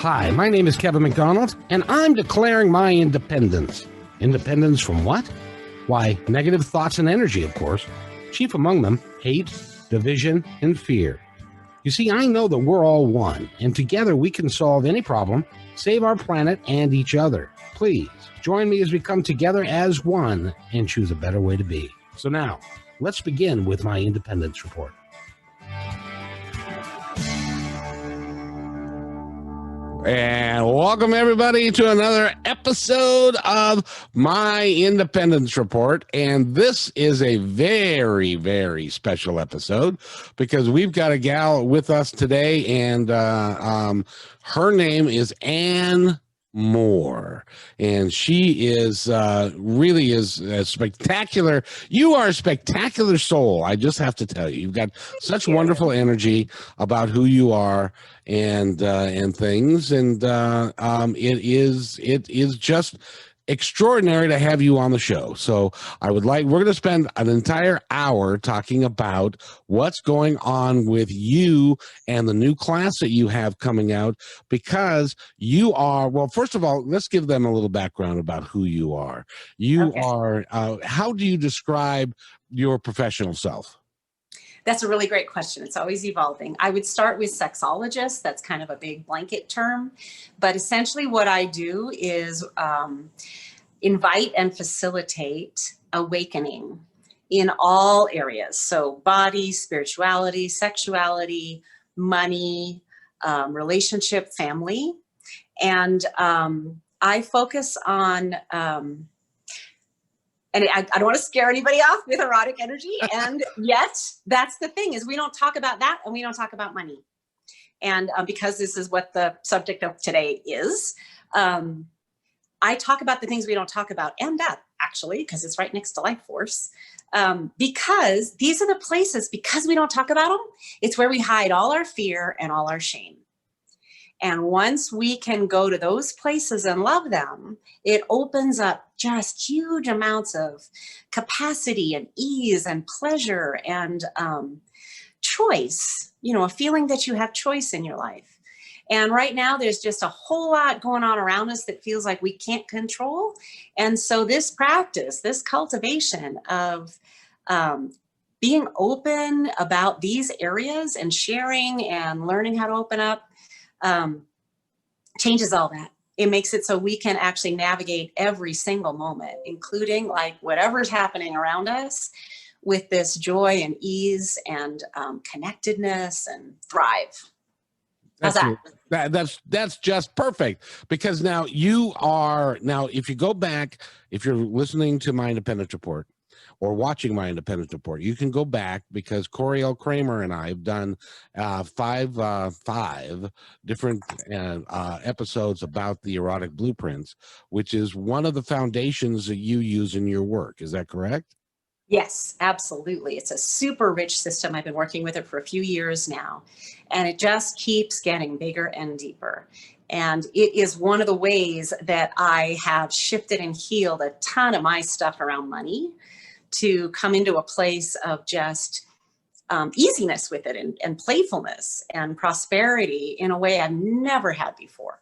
Hi, my name is Kevin McDonald, and I'm declaring my independence. Independence from what? Why, negative thoughts and energy, of course. Chief among them, hate, division, and fear. You see, I know that we're all one, and together we can solve any problem, save our planet and each other. Please, join me as we come together as one and choose a better way to be. So now, let's begin with my independence report. And welcome everybody to another episode of my Independence Report. And this is a very, very special episode because we've got a gal with us today, and her name is Ann Moore, and she is really is a spectacular. You are a spectacular soul. I just have to tell you, you've got such wonderful energy about who you are and things, and it is just extraordinary to have you on the show. So we're going to spend an entire hour talking about what's going on with you and the new class that you have coming out, because you are, well, first of all, let's give them a little background about who you are. You are, how do you describe your professional self? That's a really great question. It's always evolving. I would start with sexologist. That's kind of a big blanket term. But essentially what I do is invite and facilitate awakening in all areas. So body, spirituality, sexuality, money, relationship, family. And I focus on... And I don't want to scare anybody off with erotic energy. And yet that's the thing, is we don't talk about that, and we don't talk about money. And because this is what the subject of today is, I talk about the things we don't talk about, and death, actually, because it's right next to life force. Because these are the places, because we don't talk about them, it's where we hide all our fear and all our shame. And once we can go to those places and love them, it opens up just huge amounts of capacity and ease and pleasure and choice, a feeling that you have choice in your life. And right now there's just a whole lot going on around us that feels like we can't control. And so this practice, this cultivation of being open about these areas and sharing and learning how to open up, changes all that. It makes it so we can actually navigate every single moment, including like whatever's happening around us, with this joy and ease and connectedness, and thrive. How's that? That's just perfect, because now if you go back, if you're listening to my Independence Report or watching my Independence Report, you can go back, because Corey L. Kramer and I have done five different episodes about the erotic blueprints, which is one of the foundations that you use in your work. Is that correct? Yes, absolutely. It's a super rich system. I've been working with it for a few years now, and it just keeps getting bigger and deeper. And it is one of the ways that I have shifted and healed a ton of my stuff around money, to come into a place of just easiness with it, and playfulness and prosperity in a way I've never had before.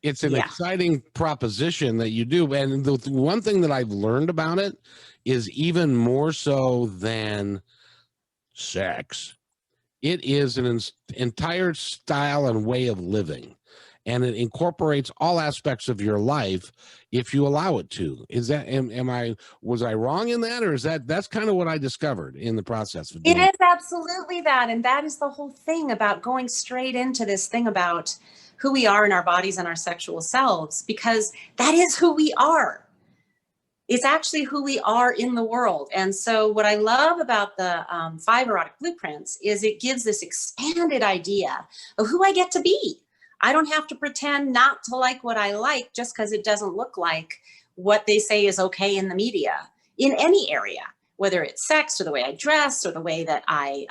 It's an exciting proposition that you do. And the one thing that I've learned about it is, even more so than sex, it is an entire style and way of living. And it incorporates all aspects of your life if you allow it to. Is that, was I wrong in that? Or that's kind of what I discovered in the process of doing it? Is absolutely that. And that is the whole thing about going straight into this thing about who we are in our bodies and our sexual selves, because that is who we are. It's actually who we are in the world. And so what I love about the 5 erotic blueprints is it gives this expanded idea of who I get to be. I don't have to pretend not to like what I like just because it doesn't look like what they say is okay in the media, in any area, whether it's sex or the way I dress or the way that I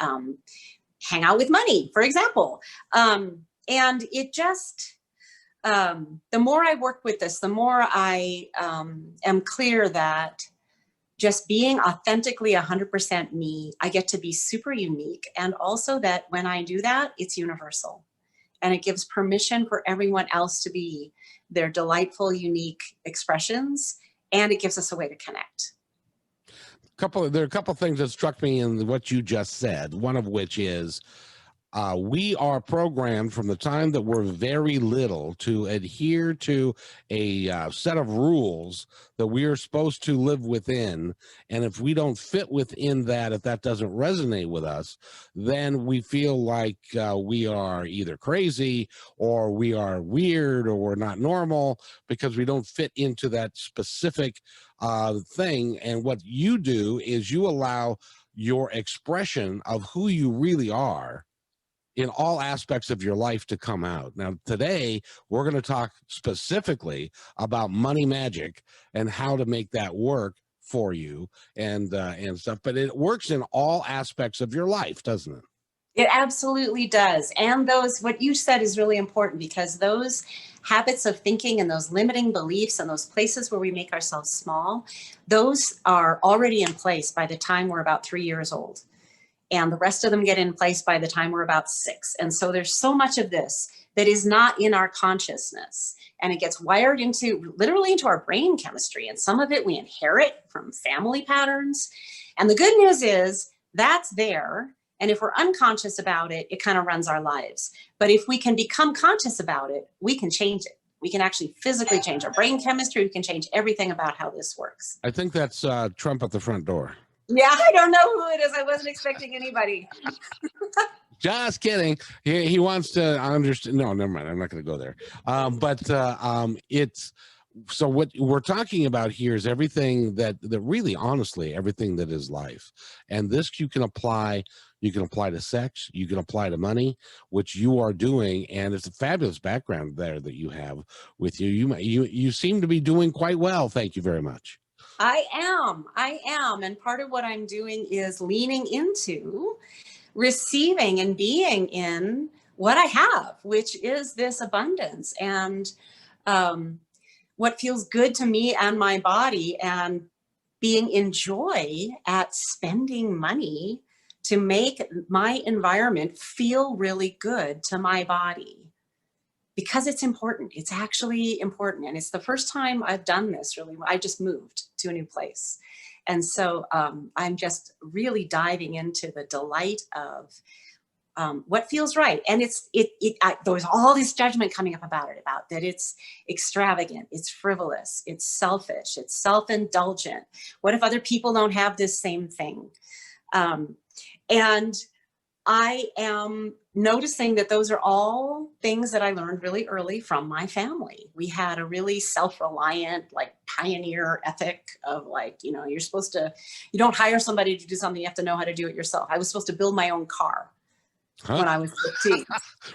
hang out with money, for example. And it just, the more I work with this, the more I am clear that just being authentically 100% me, I get to be super unique. And also that when I do that, it's universal. and it gives permission for everyone else to be their delightful, unique expressions, and it gives us a way to connect. There are a couple things that struck me in what you just said, one of which is we are programmed from the time that we're very little to adhere to a set of rules that we are supposed to live within. And if we don't fit within that, if that doesn't resonate with us, then we feel like we are either crazy or we are weird or we're not normal because we don't fit into that specific thing. And what you do is you allow your expression of who you really are in all aspects of your life to come out. Now, today, we're going to talk specifically about money magic and how to make that work for you and stuff. But it works in all aspects of your life, doesn't it? It absolutely does. And what you said is really important, because those habits of thinking and those limiting beliefs and those places where we make ourselves small, those are already in place by the time we're about 3 years old. And the rest of them get in place by the time we're about 6. And so there's so much of this that is not in our consciousness, and it gets wired literally into our brain chemistry. And some of it we inherit from family patterns. And the good news is that's there. And if we're unconscious about it, it kind of runs our lives. But if we can become conscious about it, we can change it. We can actually physically change our brain chemistry. We can change everything about how this works. I think that's Trump at the front door. Yeah, I don't know who it is. I wasn't expecting anybody. Just kidding. He wants to understand. No, never mind. I'm not going to go there. It's so what we're talking about here is everything that really, honestly, everything that is life. And this you can apply to sex, you can apply to money, which you are doing. And it's a fabulous background there that you have with you. You seem to be doing quite well. Thank you very much. I am. And part of what I'm doing is leaning into receiving and being in what I have, which is this abundance and what feels good to me and my body, and being in joy at spending money to make my environment feel really good to my body. Because it's important. It's actually important. And it's the first time I've done this really. I just moved to a new place. And so I'm just really diving into the delight of what feels right. And there was all this judgment coming up about that it's extravagant, it's frivolous, it's selfish, it's self-indulgent. What if other people don't have this same thing? And I am noticing that those are all things that I learned really early from my family. We had a really self-reliant, like pioneer ethic of you don't hire somebody to do something, you have to know how to do it yourself. I was supposed to build my own car when I was 15.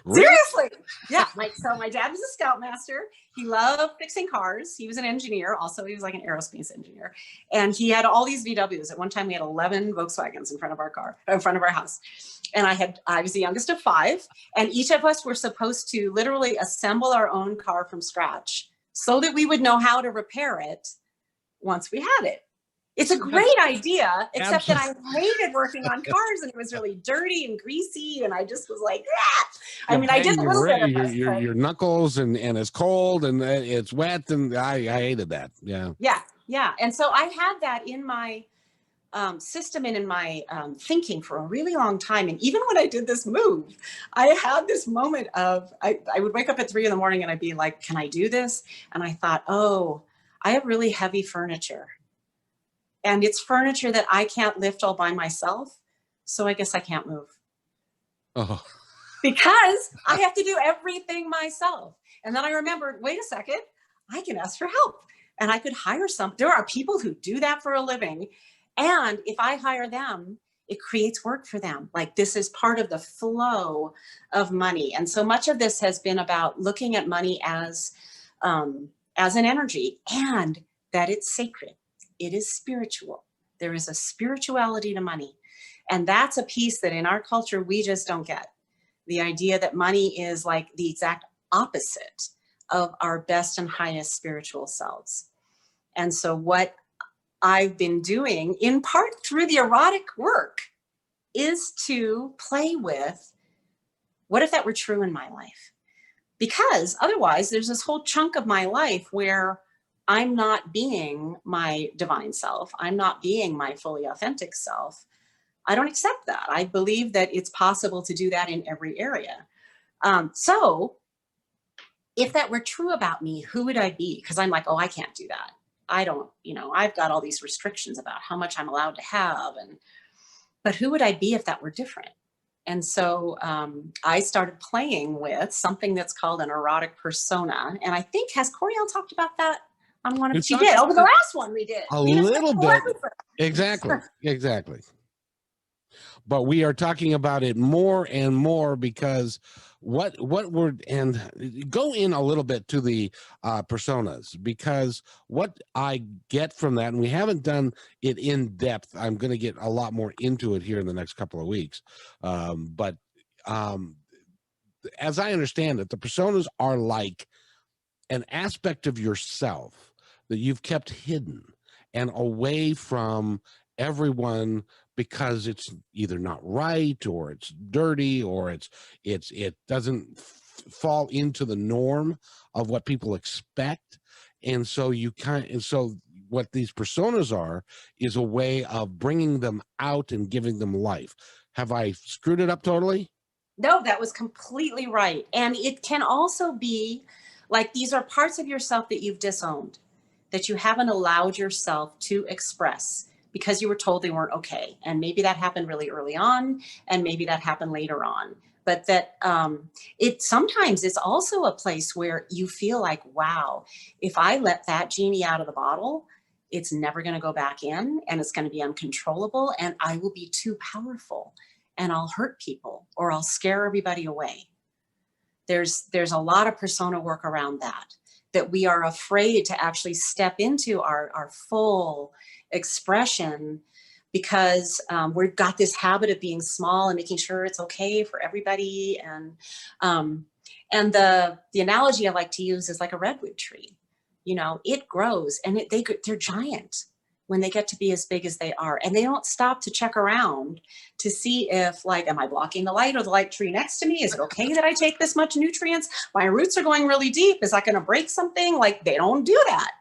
Really? Seriously. Yeah. So my dad was a scoutmaster. He loved fixing cars. He was an engineer. Also, he was like an aerospace engineer. And he had all these VWs. At one time, we had 11 Volkswagens in front of our house. And I was the youngest of 5. And each of us were supposed to literally assemble our own car from scratch so that we would know how to repair it once we had it. It's a great idea, except that I hated working on cars, and it was really dirty and greasy, and I just was like, ah. I mean, I did a little bit of this, your knuckles, and it's cold and it's wet, and I hated that. Yeah. And so I had that in my system and in my thinking for a really long time. And even when I did this move, I had this moment of I would wake up at 3 a.m. and I'd be like, can I do this? And I thought, oh, I have really heavy furniture. And it's furniture that I can't lift all by myself. So I guess I can't move. Oh. Because I have to do everything myself. And then I remembered, wait a second, I can ask for help. And I could hire there are people who do that for a living. And if I hire them, it creates work for them. Like, this is part of the flow of money. And so much of this has been about looking at money as an energy, and that it's sacred. It is spiritual. There is a spirituality to money. And that's a piece that in our culture, we just don't get. The idea that money is like the exact opposite of our best and highest spiritual selves. And so what I've been doing, in part through the erotic work, is to play with, what if that were true in my life? Because otherwise there's this whole chunk of my life where I'm not being my divine self. I'm not being my fully authentic self. I don't accept that. I believe that it's possible to do that in every area. So if that were true about me, who would I be? Because I'm like, oh, I can't do that. I don't, I've got all these restrictions about how much I'm allowed to have. But who would I be if that were different? And so I started playing with something that's called an erotic persona. And I think, has Coriel talked about that on one of, she did, over the last one we did. A little bit. Exactly. But we are talking about it more and more because what we're, and go in a little bit to the personas, because what I get from that, and we haven't done it in depth, I'm going to get a lot more into it here in the next couple of weeks. But as I understand it, the personas are like an aspect of yourself that you've kept hidden and away from everyone, because it's either not right, or it's dirty, or it doesn't fall into the norm of what people expect. And so what these personas are is a way of bringing them out and giving them life. Have I screwed it up totally? No, that was completely right. And it can also be like, these are parts of yourself that you've disowned, that you haven't allowed yourself to express because you were told they weren't okay. And maybe that happened really early on, and maybe that happened later on. But that it sometimes it's also a place where you feel like, wow, if I let that genie out of the bottle, it's never going to go back in, and it's going to be uncontrollable, and I will be too powerful, and I'll hurt people, or I'll scare everybody away. There's a lot of persona work around that we are afraid to actually step into our full expression, because we've got this habit of being small and making sure it's okay for everybody. And the analogy I like to use is like a redwood tree. It grows, and they're giant when they get to be as big as they are, and they don't stop to check around to see if, like, am I blocking the light, or the light tree next to me? Is it okay that I take this much nutrients? My roots are going really deep. Is that going to break something? Like, they don't do that.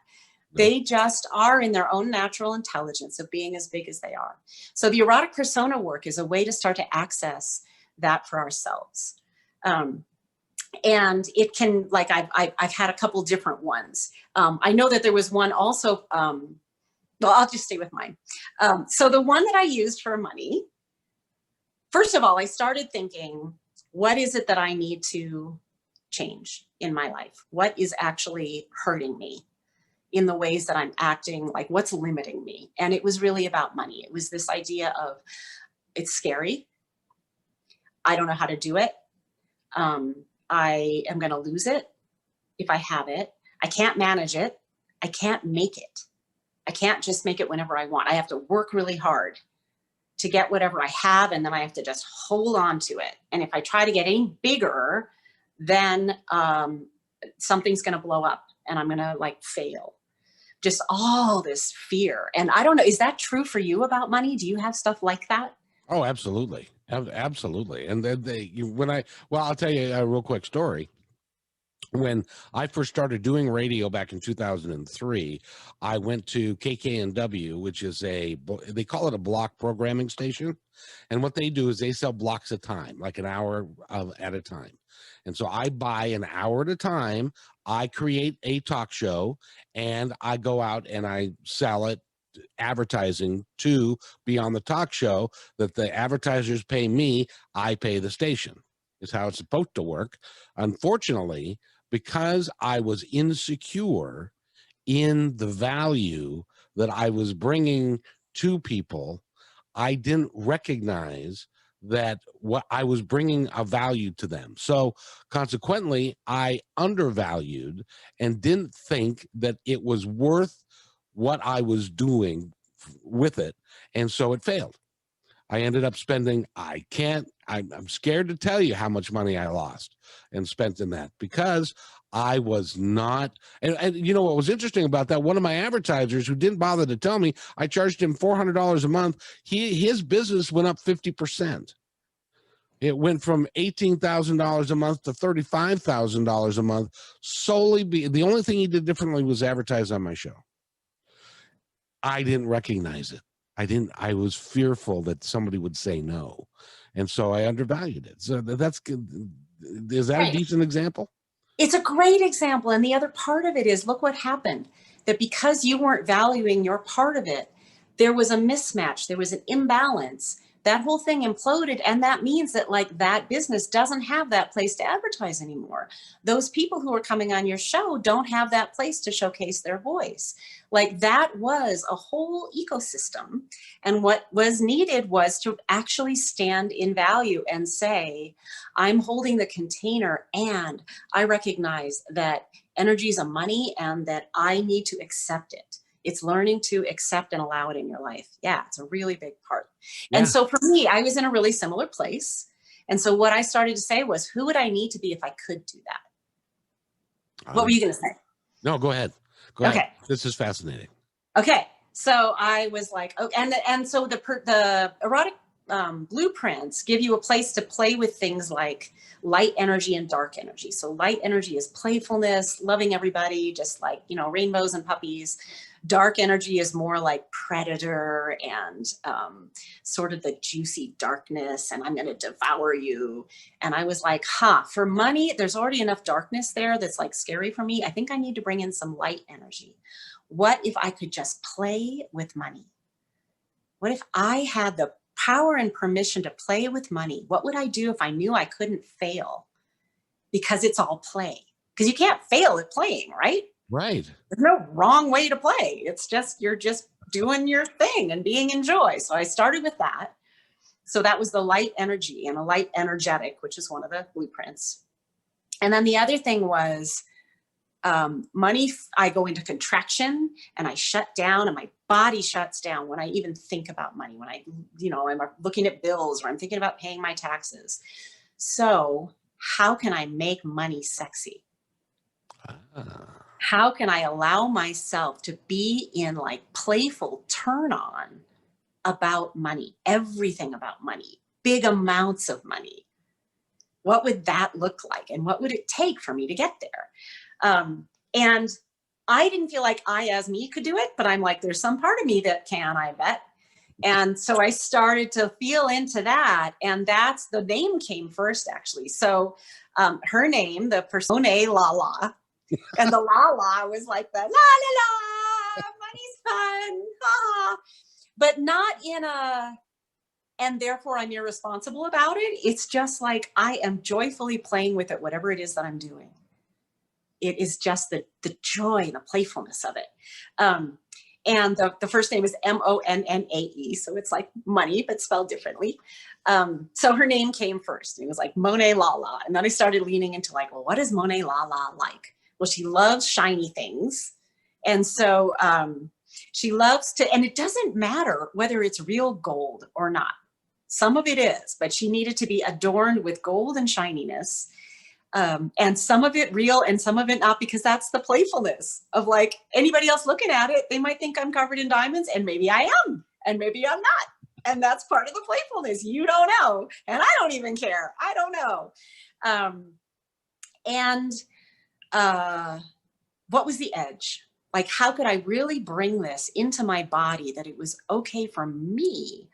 They just are in their own natural intelligence of being as big as they are. So the erotic persona work is a way to start to access that for ourselves. And it can, like, I've had a couple different ones. I know that there was one also, well, I'll just stay with mine. So the one that I used for money, first of all, I started thinking, what is it that I need to change in my life? What is actually hurting me in the ways that I'm acting? Like, what's limiting me? And it was really about money. It was this idea of, it's scary. I don't know how to do it. I am going to lose it if I have it. I can't manage it. I can't make it. I can't just make it whenever I want. I have to work really hard to get whatever I have, and then I have to just hold on to it. And if I try to get any bigger, then something's going to blow up, and I'm going to, like, fail. Just all this fear. And I don't know, is that true for you about money? Do you have stuff like that? Oh, absolutely. Absolutely. And then I'll tell you a real quick story. When I first started doing radio back in 2003, I went to KKNW, which is they call it a block programming station. And what they do is they sell blocks of time, like an hour at a time. And so I buy an hour at a time. I create a talk show, and I go out and I sell it, advertising to be on the talk show, that the advertisers pay me, I pay the station, is how it's supposed to work. Unfortunately, because I was insecure in the value that I was bringing to people, I didn't recognize that what I was bringing a value to them. So consequently, I undervalued and didn't think that it was worth what I was doing with it. And so it failed. I ended up spending, I'm scared to tell you how much money I lost and spent in that, because I was not, and you know what was interesting about that? One of my advertisers, who didn't bother to tell me, I charged him $400 a month. His business went up 50%. It went from $18,000 a month to $35,000 a month solely. The only thing he did differently was advertise on my show. I didn't recognize it. I was fearful that somebody would say no. And so I undervalued it. So that's good. Is that a decent example? It's a great example. And the other part of it is, look what happened, that because you weren't valuing your part of it, there was a mismatch, there was an imbalance. That whole thing imploded. And that means that like that business doesn't have that place to advertise anymore. Those people who are coming on your show don't have that place to showcase their voice. Like that was a whole ecosystem. And what was needed was to actually stand in value and say, I'm holding the container and I recognize that energy is a money and that I need to accept it. It's learning to accept and allow it in your life. Yeah, it's a really big part. Yeah. And so for me, I was in a really similar place. And so what I started to say was, who would I need to be if I could do that? What were you going to say? No, go ahead. Go ahead. Okay. This is fascinating. Okay. So I was like, oh, and so the erotic blueprints give you a place to play with things like light energy and dark energy. So light energy is playfulness, loving everybody, just like, you know, rainbows and puppies. Dark energy is more like predator and sort of the juicy darkness, and I'm going to devour you. And I was like, for money, there's already enough darkness there that's like scary for me. I think I need to bring in some light energy. What if I could just play with money? What if I had the power and permission to play with money? What would I do if I knew I couldn't fail? Because it's all play. Because you can't fail at playing, right? Right. There's no wrong way to play. It's just, you're just doing your thing and being in joy. So I started with that. So that was the light energy and a light energetic, which is one of the blueprints. And then the other thing was money. I go into contraction and I shut down and my body shuts down when I even think about money, when I'm looking at bills or I'm thinking about paying my taxes. So how can I make money sexy? How can I allow myself to be in like playful turn on about money, everything about money, big amounts of money? What would that look like? And what would it take for me to get there? And I didn't feel like I, as me, could do it, but I'm like, there's some part of me that can, I bet. And so I started to feel into that. And that's, the name came first, actually. So her name, the person, Monet La La. And the la la was like the la la la, money's fun, but not in a, and therefore I'm irresponsible about it. It's just like I am joyfully playing with it, whatever it is that I'm doing. It is just the joy and the playfulness of it. And the first name is Monnae, so it's like money, but spelled differently. So her name came first. It was like Monet La La. And then I started leaning into like, well, what is Monet La La like? Well, she loves shiny things. And so she loves to, and it doesn't matter whether it's real gold or not. Some of it is, but she needed to be adorned with gold and shininess. And some of it real and some of it not, because that's the playfulness of like anybody else looking at it. They might think I'm covered in diamonds and maybe I am, and maybe I'm not. And that's part of the playfulness. You don't know. And I don't even care. I don't know. What was the edge? Like, how could I really bring this into my body that it was okay for me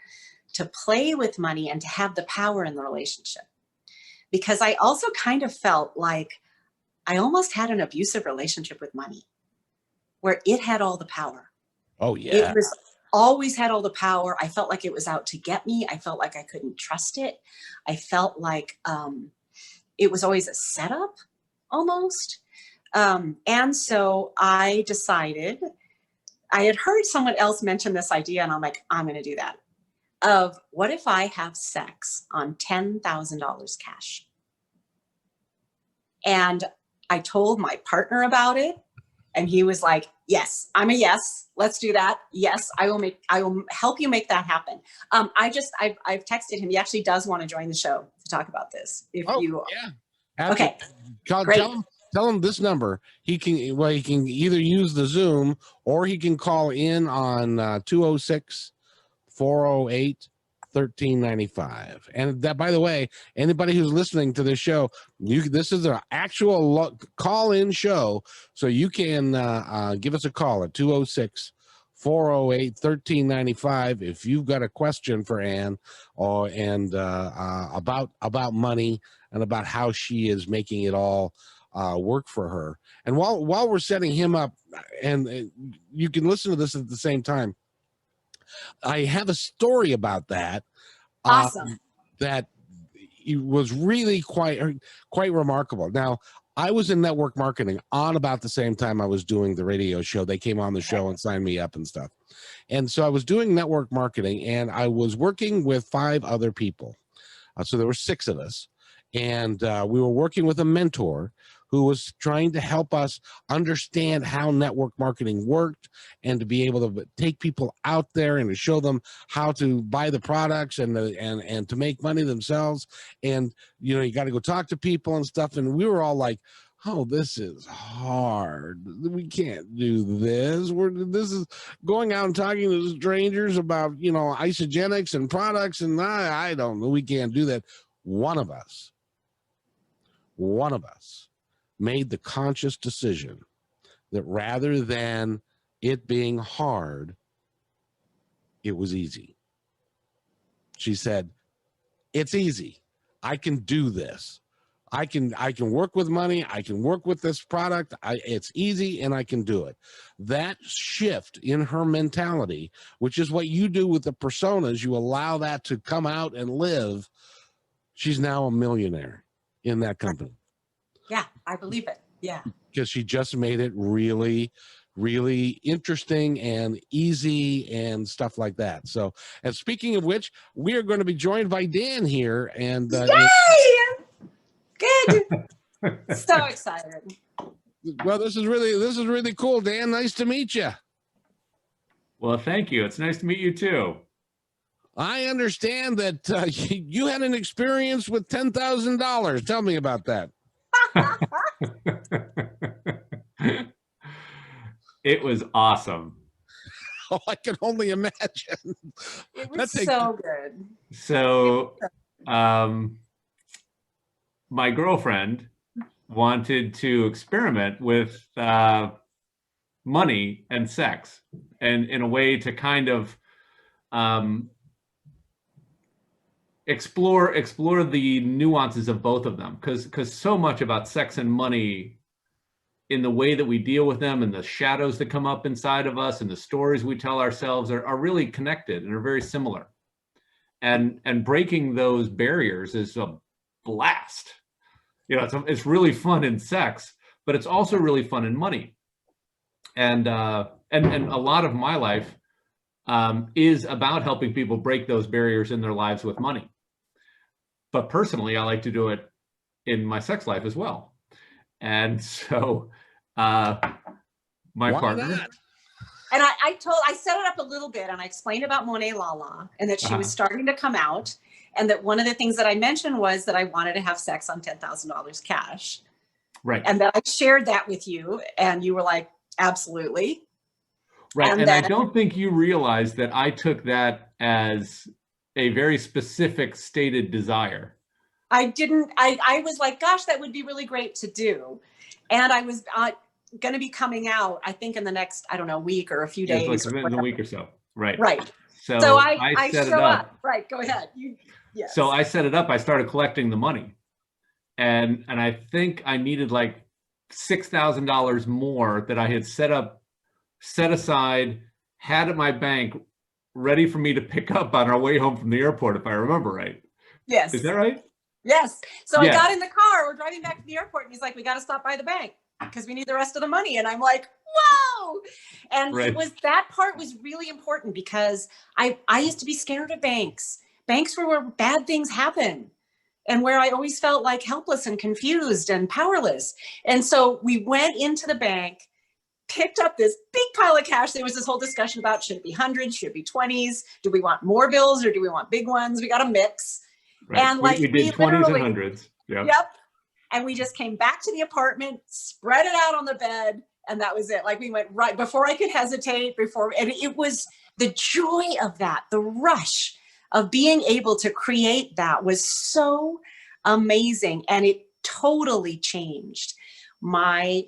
to play with money and to have the power in the relationship? Because I also kind of felt like I almost had an abusive relationship with money where it had all the power. Oh, yeah. It was always had all the power. I felt like it was out to get me. I felt like I couldn't trust it. I felt like it was always a setup almost. And so I decided, I had heard someone else mention this idea and I'm like, I'm going to do that. Of what if I have sex on $10,000 cash? And I told my partner about it and he was like, yes, I'm a yes, let's do that. Yes, I will help you make that happen. I've texted him. He actually does want to join the show to talk about this. Okay. Tell him this number. He can either use the Zoom or he can call in on 206-408-5800. 1395. And that, by the way, anybody who's listening to this show, this is an actual call-in show, so you can give us a call at 206-408-1395 if you've got a question for Ann about money and about how she is making it all work for her. And while we're setting him up, and you can listen to this at the same time, I have a story about that. Awesome. That it was really quite remarkable. Now, I was in network marketing on about the same time I was doing the radio show. They came on the show and signed me up and stuff. And so I was doing network marketing, and I was working with 5 other people. So there were 6 of us. And we were working with a mentor who was trying to help us understand how network marketing worked and to be able to take people out there and to show them how to buy the products and to make money themselves. And, you know, you got to go talk to people and stuff. And we were all like, oh, this is hard. We can't do this. This is going out and talking to strangers about, you know, isogenics and products. And I don't know. We can't do that. One of us made the conscious decision that rather than it being hard, it was easy. She said, it's easy. I can do this. I can work with money. I can work with this product. It's easy and I can do it. That shift in her mentality, which is what you do with the personas, you allow that to come out and live. She's now a millionaire in that company. Yeah, I believe it. Yeah. Because she just made it really, really interesting and easy and stuff like that. So, and speaking of which, we are going to be joined by Dan here. And yay! Good. So excited. Well, this is really cool, Dan. Nice to meet you. Well, thank you. It's nice to meet you too. I understand that you had an experience with $10,000. Tell me about that. It was awesome. Oh, I can only imagine. It was so good. So, my girlfriend wanted to experiment with money and sex, and in a way to kind of explore the nuances of both of them, because so much about sex and money, in the way that we deal with them and the shadows that come up inside of us and the stories we tell ourselves are really connected and are very similar. And breaking those barriers is a blast. You know, it's really fun in sex, but it's also really fun in money. And a lot of my life is about helping people break those barriers in their lives with money. But personally, I like to do it in my sex life as well. And so my partner. Not? And I set it up a little bit, and I explained about Monet Lala and that she was starting to come out, and that one of the things that I mentioned was that I wanted to have sex on $10,000 cash. Right. And that I shared that with you, and you were like, absolutely. Right. And I don't think you realized that I took that as a very specific stated desire. I didn't. I was like, gosh, that would be really great to do. And I was going to be coming out, I think, in the next, I don't know, week or a few days. Like in a week or so. Right. Right. So I set show it up. up. Right. Go ahead. Yes. So I set it up. I started collecting the money. And I think I needed like $6,000 more that I had set aside, had at my bank, ready for me to pick up on our way home from the airport, if I remember right. Yes. Is that right? Yes. So I got in the car, we're driving back to the airport, and he's like, we got to stop by the bank because we need the rest of the money. And I'm like, whoa. And that part was really important, because I used to be scared of banks. Banks were where bad things happen, and where I always felt like helpless and confused and powerless. And so we went into the bank, picked up this big pile of cash. There was this whole discussion about, should it be hundreds, should it be 20s? Do we want more bills or do we want big ones? We got a mix. Right. And like we did 20s and hundreds. Yep. And we just came back to the apartment, spread it out on the bed, and that was it. Like, we went right before I could hesitate, and it was the joy of that, the rush of being able to create that was so amazing. And it totally changed my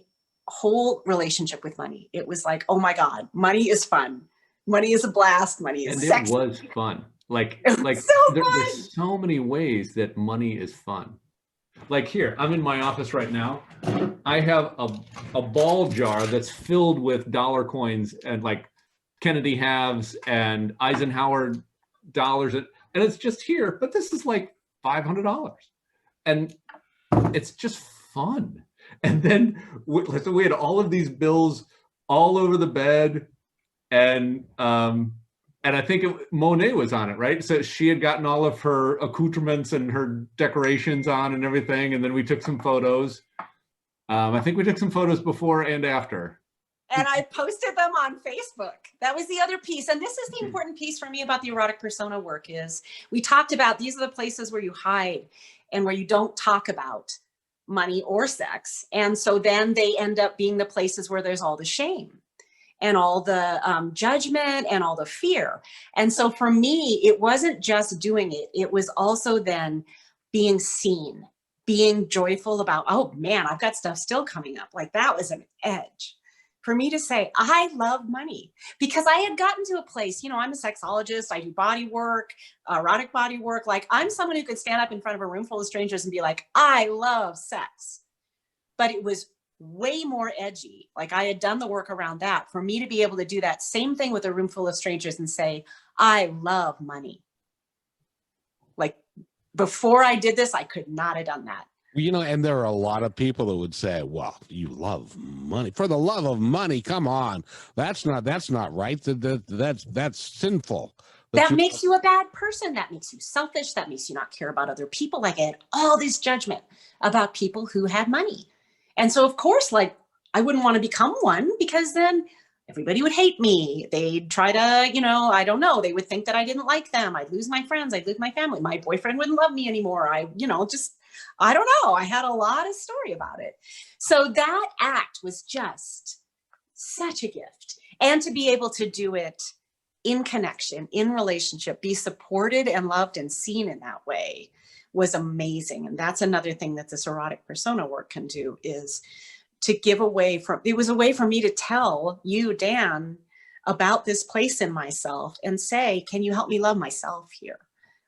whole relationship with money. It was like, oh my God, money is fun. Money is a blast. Money is sexy. It was fun. Like so there's so many ways that money is fun. Like here, I'm in my office right now. I have a ball jar that's filled with dollar coins and like Kennedy halves and Eisenhower dollars. And it's just here, but this is like $500. And it's just fun. And then we had all of these bills all over the bed. And I think Monet was on it, right? So she had gotten all of her accoutrements and her decorations on and everything. And then we took some photos. I think we took some photos before and after. And I posted them on Facebook. That was the other piece. And this is the important piece for me about the erotic persona work is we talked about these are the places where you hide and where you don't talk about money or sex. And so then they end up being the places where there's all the shame and all the judgment and all the fear. And so for me, it wasn't just doing it. It was also then being seen, being joyful about, oh man, I've got stuff still coming up. Like that was an edge for me to say, I love money, because I had gotten to a place, you know, I'm a sexologist, I do body work, erotic body work. Like I'm someone who could stand up in front of a room full of strangers and be like, I love sex. But it was way more edgy. Like I had done the work around that. For me to be able to do that same thing with a room full of strangers and say, I love money. Like before I did this, I could not have done that. You know, and there are a lot of people that would say, well, you love money. For the love of money, come on. That's not right. That's sinful. That makes you a bad person. That makes you selfish. That makes you not care about other people. Like I had all this judgment about people who had money. And so, of course, like I wouldn't want to become one, because then everybody would hate me. They'd try to, you know, I don't know. They would think that I didn't like them. I'd lose my friends. I'd lose my family. My boyfriend wouldn't love me anymore. I don't know. I had a lot of story about it. So that act was just such a gift. And to be able to do it in connection, in relationship, be supported and loved and seen in that way was amazing. And that's another thing that this erotic persona work can do, is to give away from, it was a way for me to tell you, Dan, about this place in myself and say, can you help me love myself here?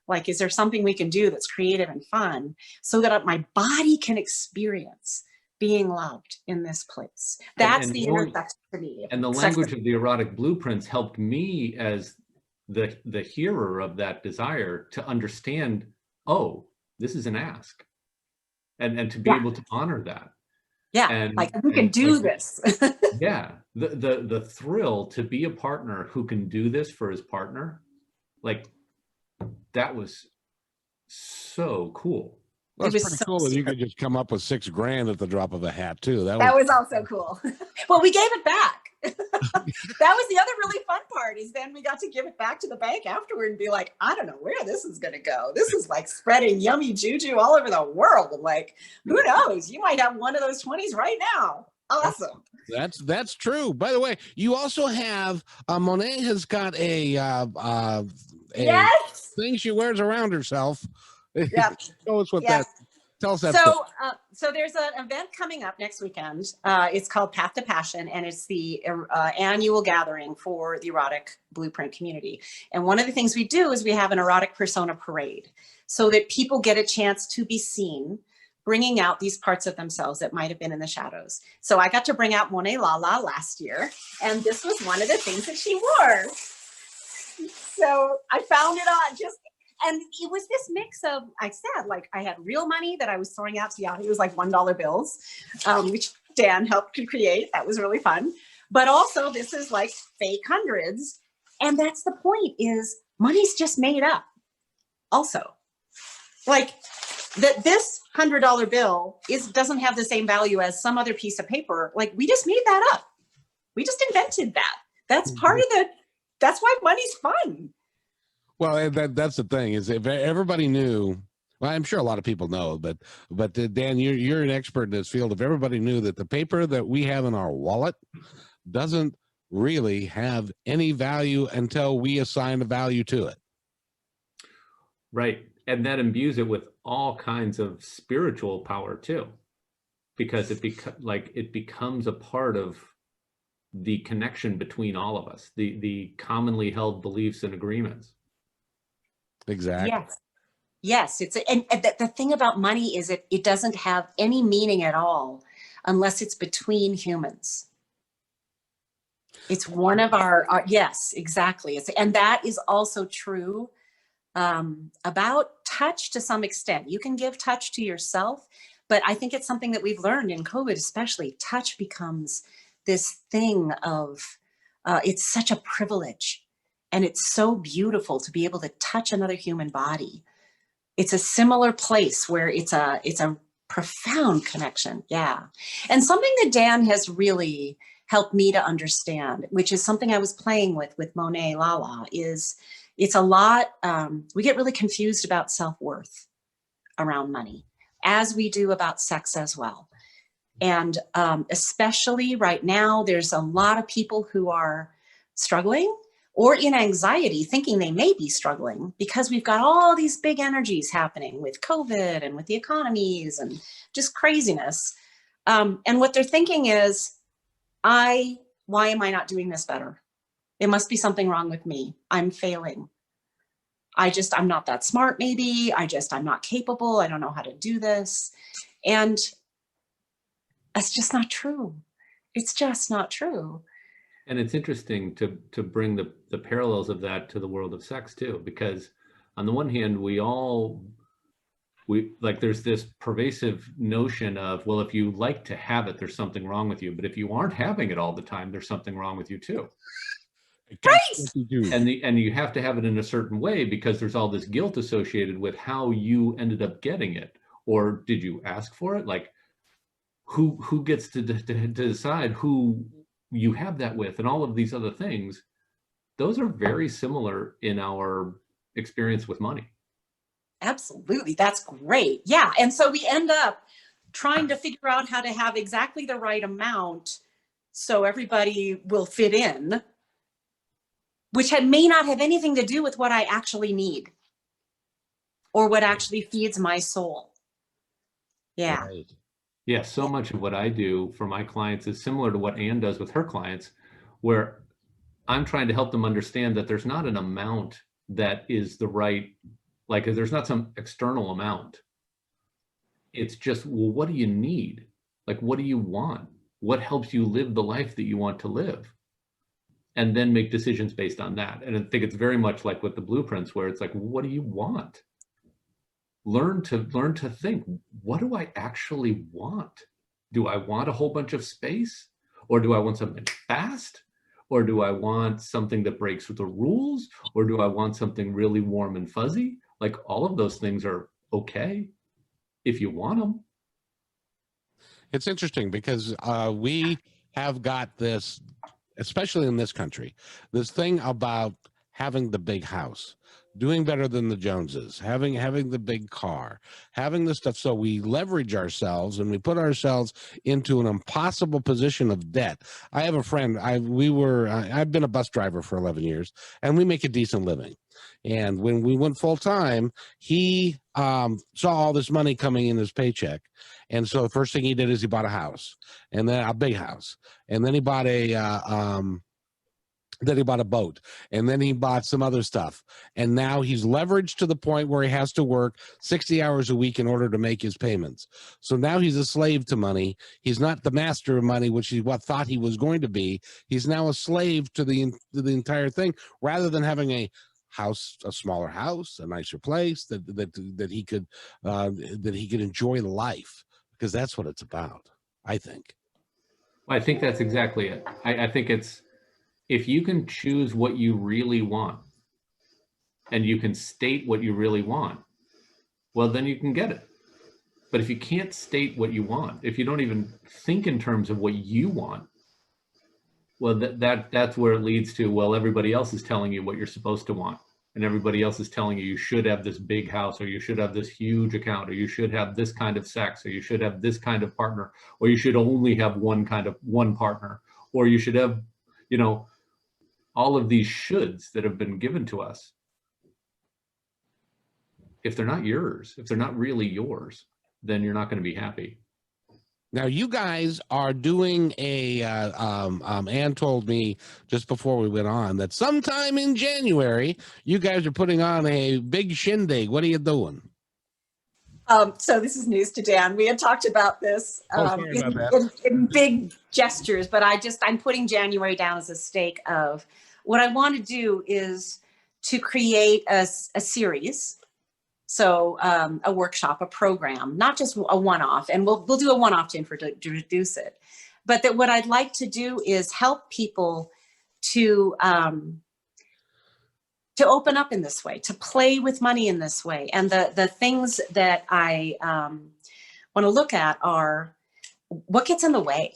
Like, is there something we can do that's creative and fun so that my body can experience being loved in this place? That's the intersection for me. And the language of the erotic blueprints helped me as the hearer of that desire to understand, oh, this is an ask. And to be able to honor that. Yeah, and, like we can do this. Yeah, the thrill to be a partner who can do this for his partner, like, that was so cool. Well, it's pretty cool that you could just come up with $6,000 at the drop of a hat too. That was also cool. Well, we gave it back. That was the other really fun part, is then we got to give it back to the bank afterward and be like, I don't know where this is going to go. This is like spreading yummy juju all over the world. Like, who knows? You might have one of those 20s right now. Awesome. That's true. By the way, you also have Monet has got a yes, thing she wears around herself. Yeah. Show us what that. Tell us that. So there's an event coming up next weekend. It's called Path to Passion, and it's the annual gathering for the erotic blueprint community. And one of the things we do is we have an erotic persona parade, so that people get a chance to be seen, bringing out these parts of themselves that might have been in the shadows. So I got to bring out Monet Lala last year, and this was one of the things that she wore. So I found it on and it was this mix of, I said, like I had real money that I was throwing out to Yahoo. It was like $1 bills, which Dan helped create. That was really fun. But also this is like fake hundreds. And that's the point, is money's just made up. Also, like that this $100 bill doesn't have the same value as some other piece of paper. Like we just made that up. We just invented that. That's part of that's why money's fun. Well, that's the thing, is if everybody knew, well, I'm sure a lot of people know, but Dan, you're an expert in this field. If everybody knew that the paper that we have in our wallet doesn't really have any value until we assign a value to it. Right. And that imbues it with all kinds of spiritual power too, because it becomes a part of the connection between all of us, the commonly held beliefs and agreements. Exactly. Yes. Yes, and the thing about money is it doesn't have any meaning at all unless it's between humans. It's one of our yes, exactly. And that is also true about touch to some extent. You can give touch to yourself, but I think it's something that we've learned in COVID, especially. Touch becomes this thing of, it's such a privilege, and it's so beautiful to be able to touch another human body. It's a similar place where it's a profound connection. Yeah. And something that Dan has really helped me to understand, which is something I was playing with Monet Lala, is it's a lot, we get really confused about self-worth around money, as we do about sex as well. And especially right now, there's a lot of people who are struggling or in anxiety, thinking they may be struggling because we've got all these big energies happening with COVID and with the economies and just craziness. And what they're thinking is, why am I not doing this better? It must be something wrong with me. I'm failing. I'm not that smart, maybe. I'm not capable. I don't know how to do this. And that's just not true. It's just not true. And it's interesting to bring the parallels of that to the world of sex too, because on the one hand, there's this pervasive notion of, well, if you like to have it, there's something wrong with you. But if you aren't having it all the time, there's something wrong with you too. Right. And you have to have it in a certain way because there's all this guilt associated with how you ended up getting it. Or did you ask for it? Like who gets to decide who you have that with, and all of these other things. Those are very similar in our experience with money. Absolutely. That's great. Yeah. And so we end up trying to figure out how to have exactly the right amount so everybody will fit in, which may not have anything to do with what I actually need or what actually feeds my soul. Yeah. Right. Yeah, so much of what I do for my clients is similar to what Anne does with her clients, where I'm trying to help them understand that there's not an amount that is the right, like there's not some external amount. It's just, well, what do you need? Like, what do you want? What helps you live the life that you want to live? And then make decisions based on that. And I think it's very much like with the blueprints, where it's like, what do you want? Learn to think, what do I actually want? Do I want a whole bunch of space? Or do I want something fast? Or do I want something that breaks with the rules? Or do I want something really warm and fuzzy? Like, all of those things are okay if you want them. It's interesting because we have got this, especially in this country, this thing about having the big house, doing better than the Joneses, having the big car, having the stuff. So we leverage ourselves and we put ourselves into an impossible position of debt. I have a friend, I've been a bus driver for 11 years and we make a decent living. And when we went full time, he saw all this money coming in his paycheck. And so the first thing he did is he bought a house, and then a big house. And then he bought a boat, and then he bought some other stuff. And now he's leveraged to the point where he has to work 60 hours a week in order to make his payments. So now he's a slave to money. He's not the master of money, which he thought he was going to be. He's now a slave to the entire thing, rather than having a house, a smaller house, a nicer place that he could enjoy life, because that's what it's about, I think. I think that's exactly it. I think it's, if you can choose what you really want and you can state what you really want, well, then you can get it. But if you can't state what you want, if you don't even think in terms of what you want, well, that's where it leads to, well, everybody else is telling you what you're supposed to want. And everybody else is telling you should have this big house, or you should have this huge account, or you should have this kind of sex, or you should have this kind of partner, or you should only have one partner, or you should have, all of these shoulds that have been given to us. if they're not yours, if they're not really yours, then you're not going to be happy. Now, you guys are doing a, Ann told me just before we went on that sometime in January, you guys are putting on a big shindig. What are you doing? So this is news to Dan. We had talked about this Sorry about that. in big gestures, but I'm putting January down as a stake of what I want to do is to create a series. So a workshop, a program, not just a one-off, and we'll do a one-off to introduce it. But that what I'd like to do is help people to open up in this way, to play with money in this way. And the things that I want to look at are what gets in the way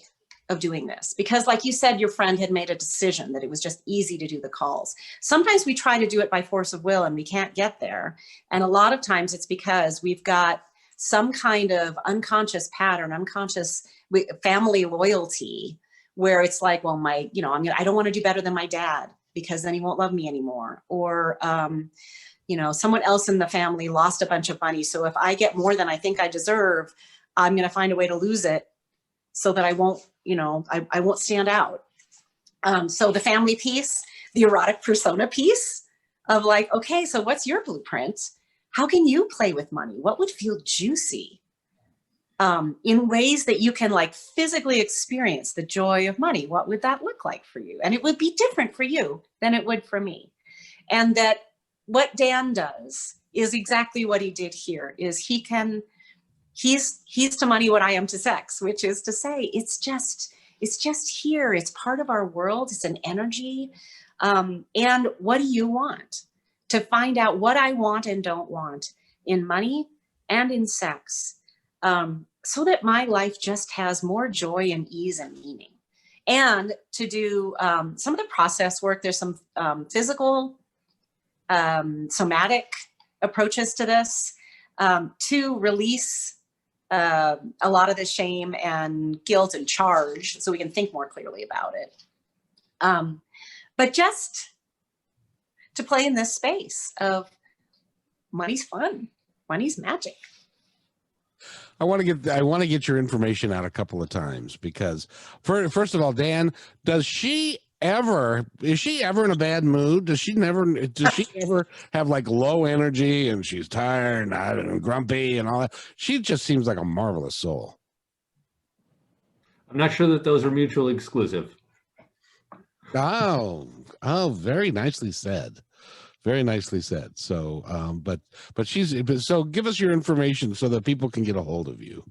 of doing this. Because like you said, your friend had made a decision that it was just easy to do the calls. Sometimes we try to do it by force of will and we can't get there. And a lot of times it's because we've got some kind of unconscious pattern, unconscious family loyalty, where it's like, well, I don't want to do better than my dad, because then he won't love me anymore. Or, someone else in the family lost a bunch of money. So if I get more than I think I deserve, I'm going to find a way to lose it so that I won't, I won't stand out. So the family piece, the erotic persona piece of like, okay, so what's your blueprint? How can you play with money? What would feel juicy? In ways that you can like physically experience the joy of money. What would that look like for you? And it would be different for you than it would for me. And that what Dan does is exactly what he did here, is he's to money what I am to sex, which is to say, it's just here. It's part of our world. It's an energy. And what do you want? To find out what I want and don't want in money and in sex. So that my life just has more joy and ease and meaning. And to do some of the process work, there's some physical, somatic approaches to this to release a lot of the shame and guilt and charge so we can think more clearly about it. But just to play in this space of money's fun, money's magic. I want to get your information out a couple of times, because first of all, Dan, is she ever in a bad mood? Does she ever have like low energy and she's tired and grumpy and all that? She just seems like a marvelous soul. I'm not sure that those are mutually exclusive. Oh, very nicely said. Very nicely said. So, but so give us your information so that people can get a hold of you.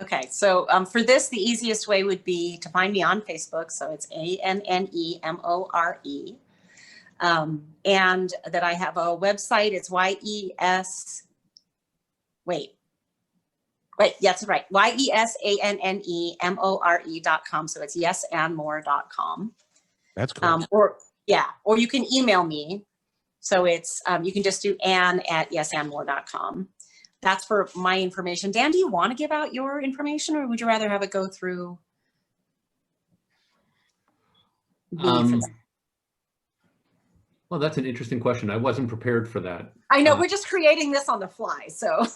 Okay, so for this, the easiest way would be to find me on Facebook. So it's ANNEMORE. And that I have a website. It's yes, right. YESANNEMORE.com. So it's yesandmore.com. That's cool. Or you can email me. So it's, you can just do ann@yesandmore.com. That's for my information. Dan, do you want to give out your information, or would you rather have it go through? Well, that's an interesting question. I wasn't prepared for that. I know, we're just creating this on the fly. So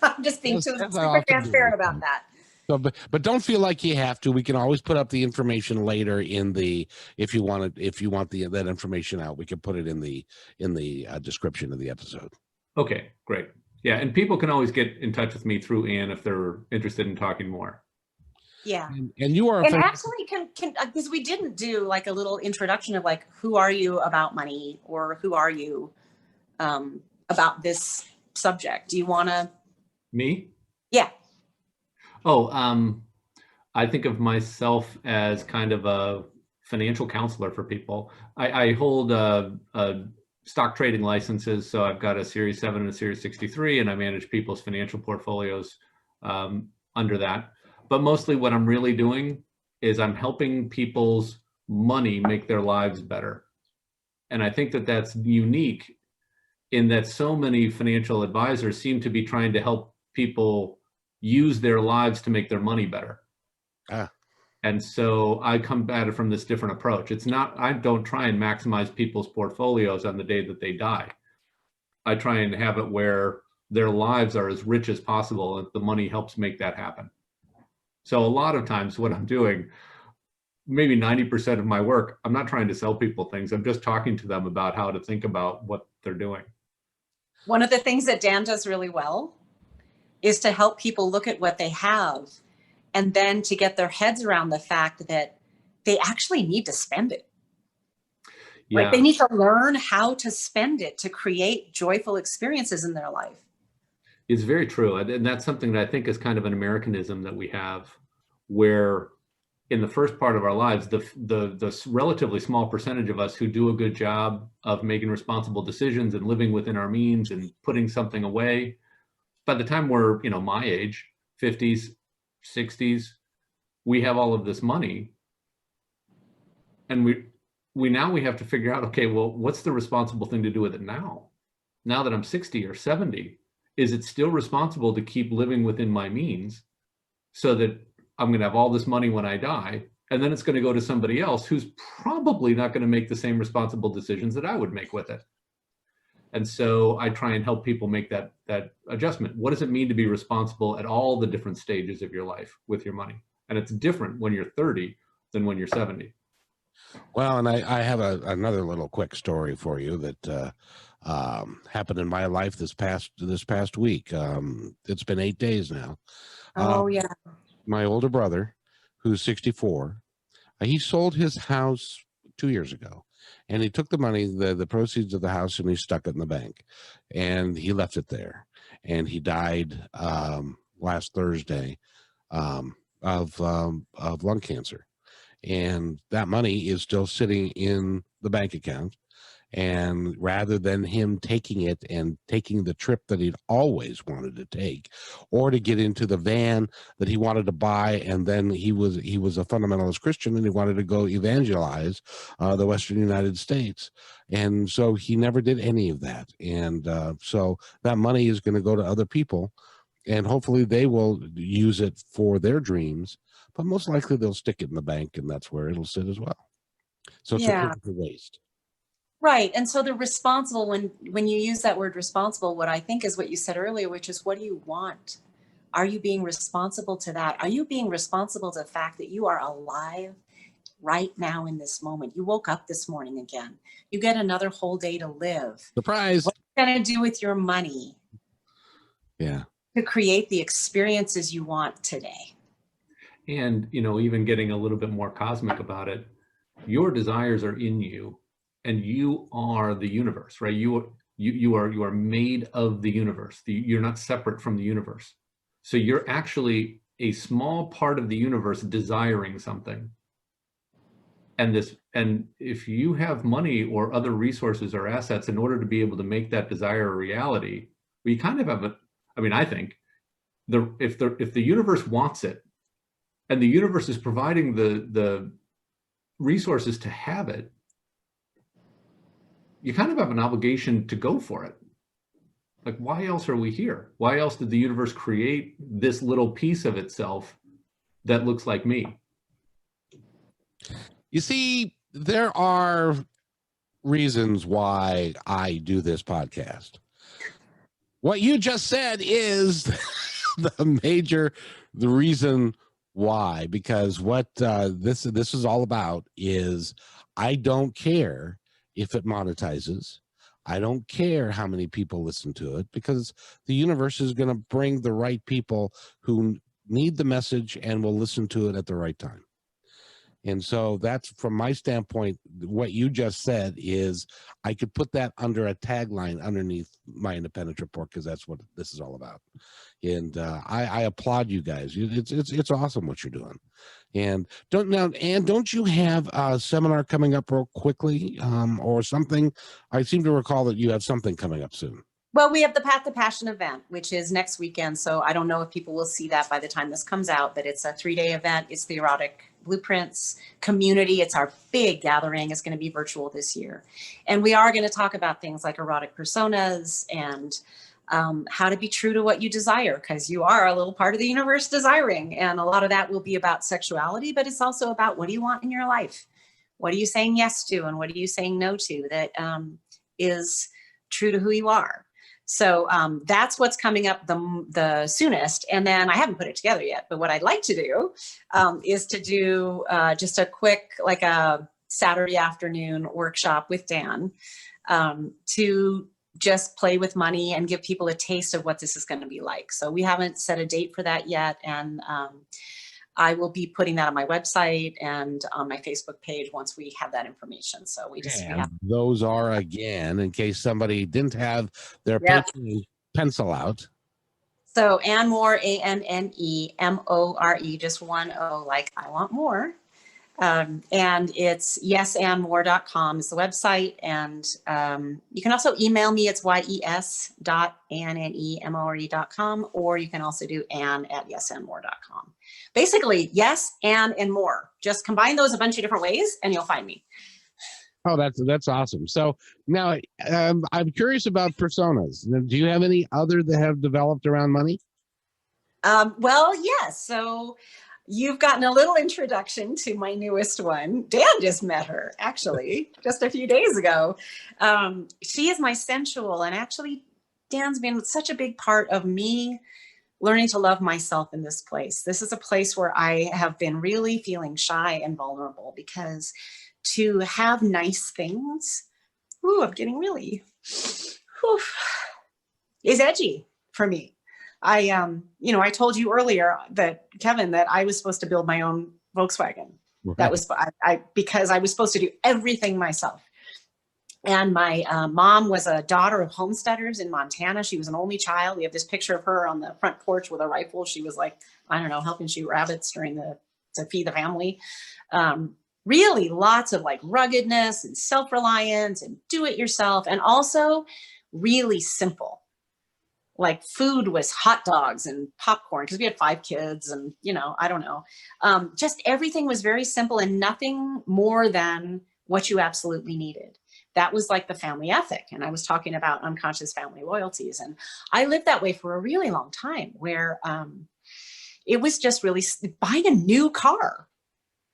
I'm just being super transparent about that. So, but don't feel like you have to. We can always put up the information later if you want that information out, we can put it in the description of the episode. Okay, great. Yeah, and people can always get in touch with me through Ann if they're interested in talking more. Yeah, and you are, and actually can because we didn't do like a little introduction of like, who are you about money, or who are you about this subject? Do you want to? Me? Yeah. Oh, I think of myself as kind of a financial counselor for people. I hold stock trading licenses, so I've got a Series 7 and a Series 63, and I manage people's financial portfolios under that. But mostly what I'm really doing is I'm helping people's money make their lives better. And I think that that's unique in that so many financial advisors seem to be trying to help people use their lives to make their money better. And so I come at it from this different approach. It's not, I don't try and maximize people's portfolios on the day that they die. I try and have it where their lives are as rich as possible, and the money helps make that happen. So a lot of times what I'm doing, maybe 90% of my work, I'm not trying to sell people things. I'm just talking to them about how to think about what they're doing. One of the things that Dan does really well is to help people look at what they have and then to get their heads around the fact that they actually need to spend it. Yeah. Like they need to learn how to spend it to create joyful experiences in their life. It's very true. And that's something that I think is kind of an Americanism that we have, where in the first part of our lives, the relatively small percentage of us who do a good job of making responsible decisions and living within our means and putting something away, by the time we're, my age, 50s, 60s, we have all of this money. And we have to figure out, okay, well, what's the responsible thing to do with it now? Now that I'm 60 or 70, is it still responsible to keep living within my means so that I'm going to have all this money when I die, and then it's going to go to somebody else who's probably not going to make the same responsible decisions that I would make with it? And so I try and help people make that adjustment. What does it mean to be responsible at all the different stages of your life with your money? And it's different when you're 30 than when you're 70. Well, and I have another little quick story for you that happened in my life this past week. It's been 8 days now. Oh, yeah. My older brother, who's 64, he sold his house 2 years ago, and he took the money, the proceeds of the house, and he stuck it in the bank, and he left it there. And he died last Thursday of lung cancer. And that money is still sitting in the bank account. And rather than him taking it and taking the trip that he'd always wanted to take, or to get into the van that he wanted to buy, and then he was a fundamentalist Christian and he wanted to go evangelize the Western United States. And so he never did any of that. And so that money is going to go to other people, and hopefully they will use it for their dreams, but most likely they'll stick it in the bank, and that's where it'll sit as well. So it's a waste. Right. And so the responsible, when you use that word responsible, what I think is what you said earlier, which is, what do you want? Are you being responsible to that? Are you being responsible to the fact that you are alive right now in this moment? You woke up this morning again. You get another whole day to live. Surprise. What are you going to do with your money? Yeah. To create the experiences you want today. And, even getting a little bit more cosmic about it, your desires are in you. And you are the universe, right? You are made of the universe. You're not separate from the universe. So you're actually a small part of the universe desiring something. And if you have money or other resources or assets in order to be able to make that desire a reality, we kind of have I think if the universe wants it, and the universe is providing the resources to have it, you kind of have an obligation to go for it. Like, why else are we here? Why else did the universe create this little piece of itself that looks like me? You see, there are reasons why I do this podcast. What you just said is the reason why, because what this is all about is, I don't care if it monetizes. I don't care how many people listen to it, because the universe is going to bring the right people who need the message and will listen to it at the right time. And so that's, from my standpoint, what you just said is, I could put that under a tagline underneath my Independence Report, because that's what this is all about. And I applaud you guys. It's awesome what you're doing. And don't you have a seminar coming up real quickly, or something? I seem to recall that you have something coming up soon. Well, we have the Path to Passion event, which is next weekend. So I don't know if people will see that by the time this comes out, but it's a 3-day event. It's the Erotic Blueprints community. It's our big gathering. It's going to be virtual this year. And we are going to talk about things like erotic personas and how to be true to what you desire, because you are a little part of the universe desiring. And a lot of that will be about sexuality, but it's also about, what do you want in your life? What are you saying yes to? And what are you saying no to that is true to who you are? So that's what's coming up the soonest. And then I haven't put it together yet, but what I'd like to do is to do just a quick, like a Saturday afternoon workshop with Dan to just play with money and give people a taste of what this is going to be like. So we haven't set a date for that yet. And I will be putting that on my website and on my Facebook page once we have that information. So we have those are, again, in case somebody didn't have their pencil out. So Anne Moore, ANNEMORE, just one O, like I want more. And it's yesannemore.com is the website. And you can also email me. It's yes.annemore.com, or you can also do ann@yesannemore.com. Basically, yes, Ann, and more. Just combine those a bunch of different ways and you'll find me. Oh, that's awesome. So now I'm curious about personas. Do you have any other that have developed around money? Well, yes. So you've gotten a little introduction to my newest one. Dan just met her, actually, just a few days ago. She is my sensual, and actually, Dan's been such a big part of me learning to love myself in this place. This is a place where I have been really feeling shy and vulnerable, because to have nice things, I'm getting really, is edgy for me. I told you earlier that, Kevin, that I was supposed to build my own Volkswagen. Right. That was because I was supposed to do everything myself. And my mom was a daughter of homesteaders in Montana. She was an only child. We have this picture of her on the front porch with a rifle. She was like, I don't know, helping shoot rabbits to feed the family. Really lots of like ruggedness and self-reliance and do it yourself. And also really simple. Like food was hot dogs and popcorn, because we had 5 kids and, I don't know. Just everything was very simple and nothing more than what you absolutely needed. That was like the family ethic. And I was talking about unconscious family loyalties. And I lived that way for a really long time, where it was just really, buying a new car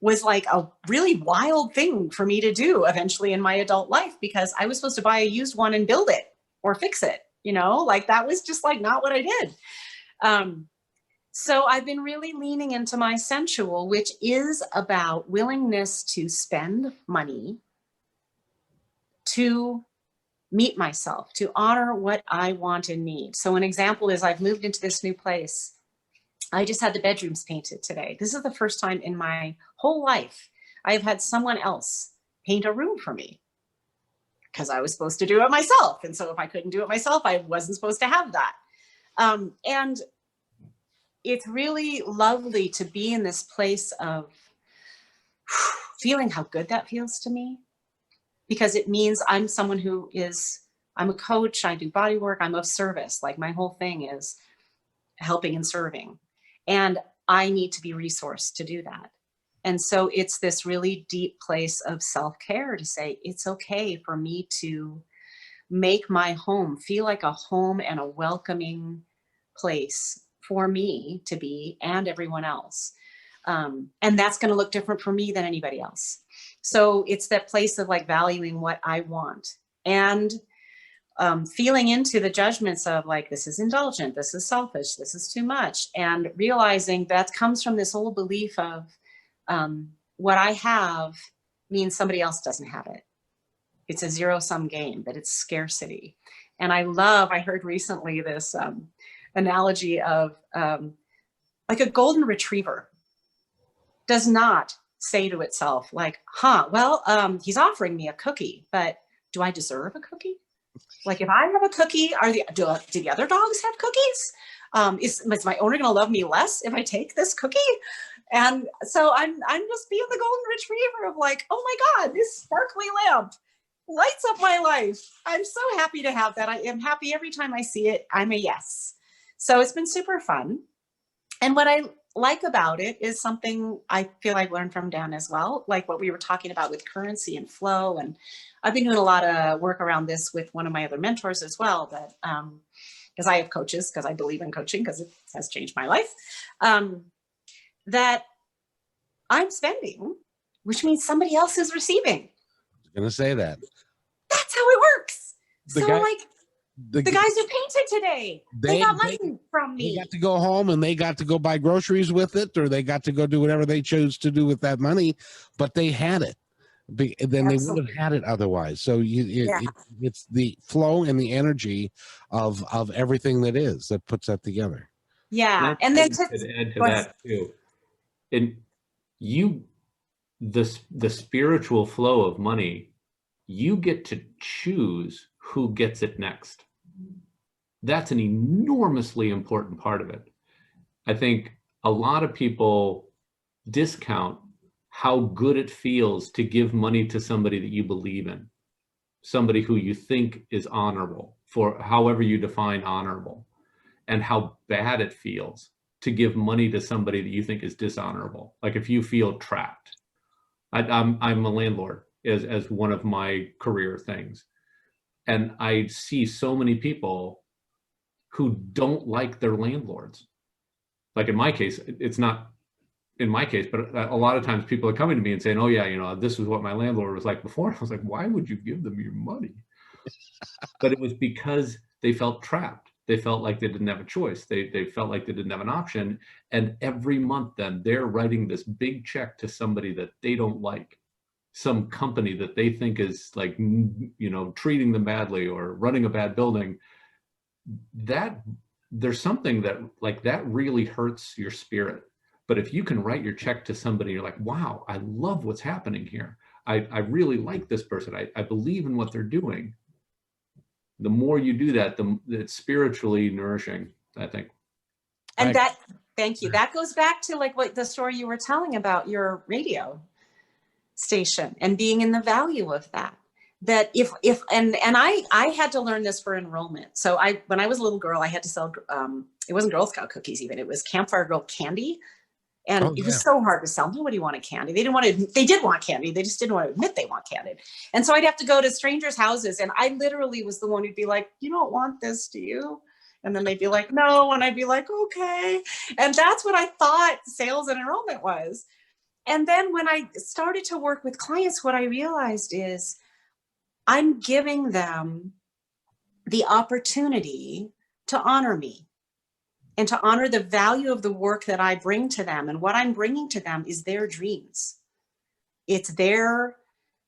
was like a really wild thing for me to do eventually in my adult life, because I was supposed to buy a used one and build it or fix it. Like that was just like not what I did. So I've been really leaning into my sensual, which is about willingness to spend money to meet myself, to honor what I want and need. So an example is I've moved into this new place. I just had the bedrooms painted today. This is the first time in my whole life I've had someone else paint a room for me, because I was supposed to do it myself. And so if I couldn't do it myself, I wasn't supposed to have that. And it's really lovely to be in this place of feeling how good that feels to me, because it means I'm someone I'm a coach, I do body work, I'm of service. Like my whole thing is helping and serving. And I need to be resourced to do that. And so it's this really deep place of self-care to say, it's okay for me to make my home feel like a home and a welcoming place for me to be and everyone else. And that's going to look different for me than anybody else. So it's that place of like valuing what I want and feeling into the judgments of like, this is indulgent, this is selfish, this is too much. And realizing that comes from this old belief of what I have means somebody else doesn't have it. It's a zero-sum game, that it's scarcity. And I heard recently this analogy of like a golden retriever does not say to itself like, he's offering me a cookie, but do I deserve a cookie? Like if I have a cookie, do the other dogs have cookies? Is my owner going to love me less if I take this cookie? And so I'm just being the golden retriever of like, oh my God, this sparkly lamp lights up my life. I'm so happy to have that. I am happy every time I see it. I'm a yes. So it's been super fun. And what I like about it is something I feel I've learned from Dan as well, like what we were talking about with currency and flow. And I've been doing a lot of work around this with one of my other mentors as well, that because I have coaches, because I believe in coaching, because it has changed my life, that I'm spending, which means somebody else is receiving. I was going to say that. That's how it works. The guys who painted today, they got money from me. They got to go home and they got to go buy groceries with it, or they got to go do whatever they chose to do with that money, but they had it. Then they wouldn't have had it otherwise. So it's the flow and the energy of everything that puts that together. Yeah, and then to add to that too, and the spiritual flow of money, you get to choose who gets it next. That's an enormously important part of it. I think a lot of people discount how good it feels to give money to somebody that you believe in, somebody who you think is honorable, for however you define honorable, and how bad it feels to give money to somebody that you think is dishonorable. Like if you feel trapped. I'm a landlord as one of my career things. And I see so many people who don't like their landlords. Like in my case, it's not in my case, but a lot of times people are coming to me and saying, oh yeah, this is what my landlord was like before. I was like, why would you give them your money? But it was because they felt trapped. They felt like they didn't have a choice. They felt like they didn't have an option. And every month then they're writing this big check to somebody that they don't like, some company that they think is like, treating them badly or running a bad building. That there's something that like that really hurts your spirit. But if you can write your check to somebody, you're like, wow, I love what's happening here. I really like this person. I believe in what they're doing. The more you do that, it's spiritually nourishing, I think. And thank you. That goes back to like what the story you were telling about your radio station and being in the value of that. That I had to learn this for enrollment. So when I was a little girl, I had to sell, it wasn't Girl Scout cookies even, it was Campfire Girl candy. And it was so hard to sell. Nobody wanted candy. They did want candy. They just didn't want to admit they want candy. And so I'd have to go to strangers' houses. And I literally was the one who'd be like, you don't want this, do you? And then they'd be like, no. And I'd be like, okay. And that's what I thought sales and enrollment was. And then when I started to work with clients, what I realized is I'm giving them the opportunity to honor me and to honor the value of the work that I bring to them. And what I'm bringing to them is their dreams. It's their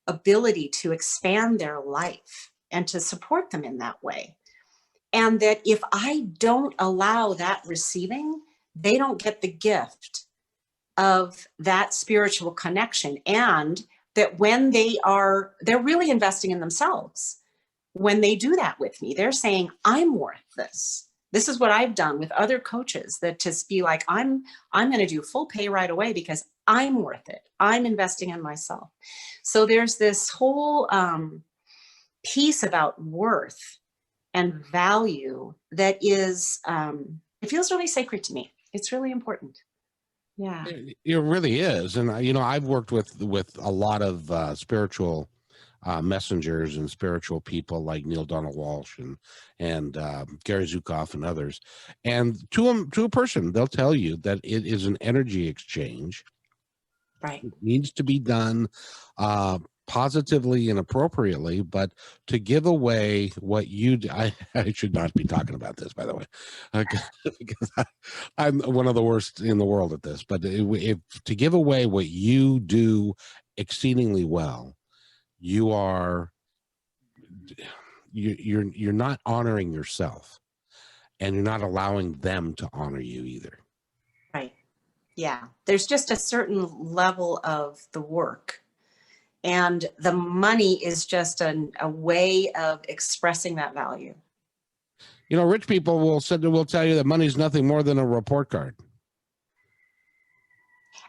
ability to expand their life and to support them in that way. And that if I don't allow that receiving, they don't get the gift of that spiritual connection. And that when they're really investing in themselves. When they do that with me, they're saying, I'm worth this. This is what I've done with other coaches, that to be like, I'm going to do full pay right away because I'm worth it. I'm investing in myself. So there's this whole piece about worth and value that is, it feels really sacred to me. It's really important. Yeah, it really is. And I've worked with a lot of spiritual messengers and spiritual people like Neil Donald Walsh and Gary Zukav and others. And to a person, they'll tell you that it is an energy exchange. Right. It needs to be done positively and appropriately, but to give away what you do, I should not be talking about this, by the way, because I'm one of the worst in the world at this, but if to give away what you do exceedingly well, you're not honoring yourself, and you're not allowing them to honor you either. Right. Yeah. There's just a certain level of the work, and the money is just a way of expressing that value. Rich people will tell you that money's nothing more than a report card.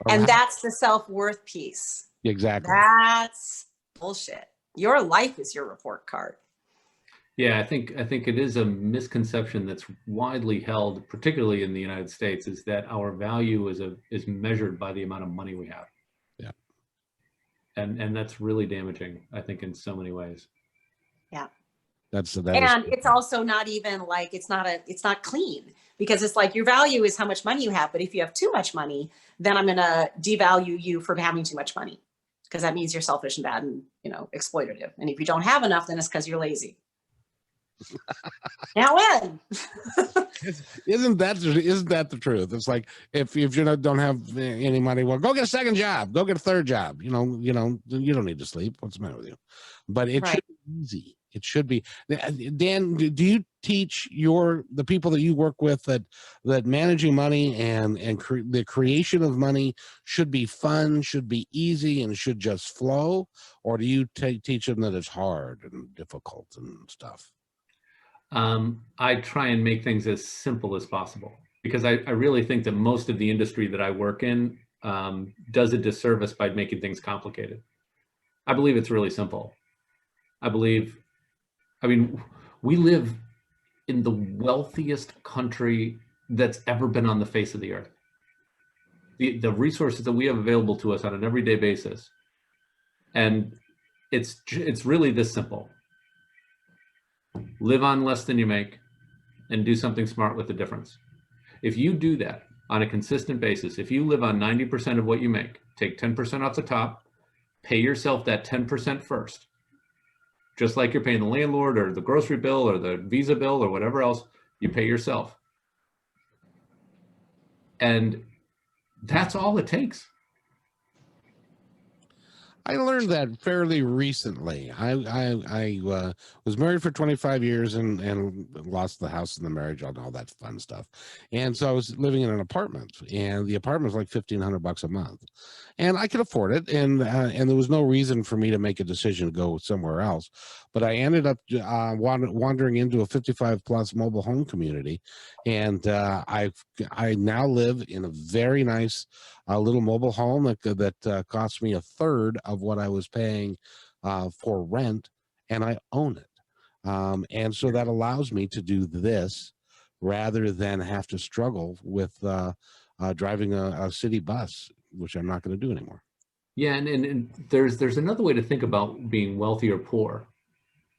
And that's the self-worth piece. Exactly. That's bullshit. Your life is your report card. Yeah, I think it is a misconception that's widely held, particularly in the United States, is that our value is measured by the amount of money we have. Yeah. And that's really damaging, I think, in so many ways. Yeah. It's also not even like, it's not clean, because it's like your value is how much money you have. But if you have too much money, then I'm going to devalue you for having too much money, because that means you're selfish and bad and, exploitative. And if you don't have enough, then it's because you're lazy. Now when? Isn't that the truth? It's like if you don't have any money, well, go get a second job, go get a third job. You don't need to sleep. What's the matter with you? But it Right. should be easy. It should be. Dan, do you teach the people that you work with that managing money and the creation of money should be fun, should be easy, and should just flow, or do you teach them that it's hard and difficult and stuff? I try and make things as simple as possible because I really think that most of the industry that I work in does a disservice by making things complicated. I believe it's really simple. I mean, we live in the wealthiest country that's ever been on the face of the earth. The resources that we have available to us on an everyday basis. And it's really this simple. Live on less than you make and do something smart with the difference. If you do that on a consistent basis, if you live on 90% of what you make, take 10% off the top, pay yourself that 10% first. Just like you're paying the landlord or the grocery bill or the Visa bill or whatever else, you pay yourself. And that's all it takes. I learned that fairly recently. I was married for 25 years and lost the house in the marriage, all that fun stuff. And so I was living in an apartment, and the apartment was like $1,500 a month, and I could afford it. And there was no reason for me to make a decision to go somewhere else. But I ended up wandering into a 55+ mobile home community, and I now live in a very nice little mobile home that cost me a third of what I was paying for rent, and I own it. And so that allows me to do this rather than have to struggle with driving a city bus, which I'm not going to do anymore. Yeah, and there's another way to think about being wealthy or poor.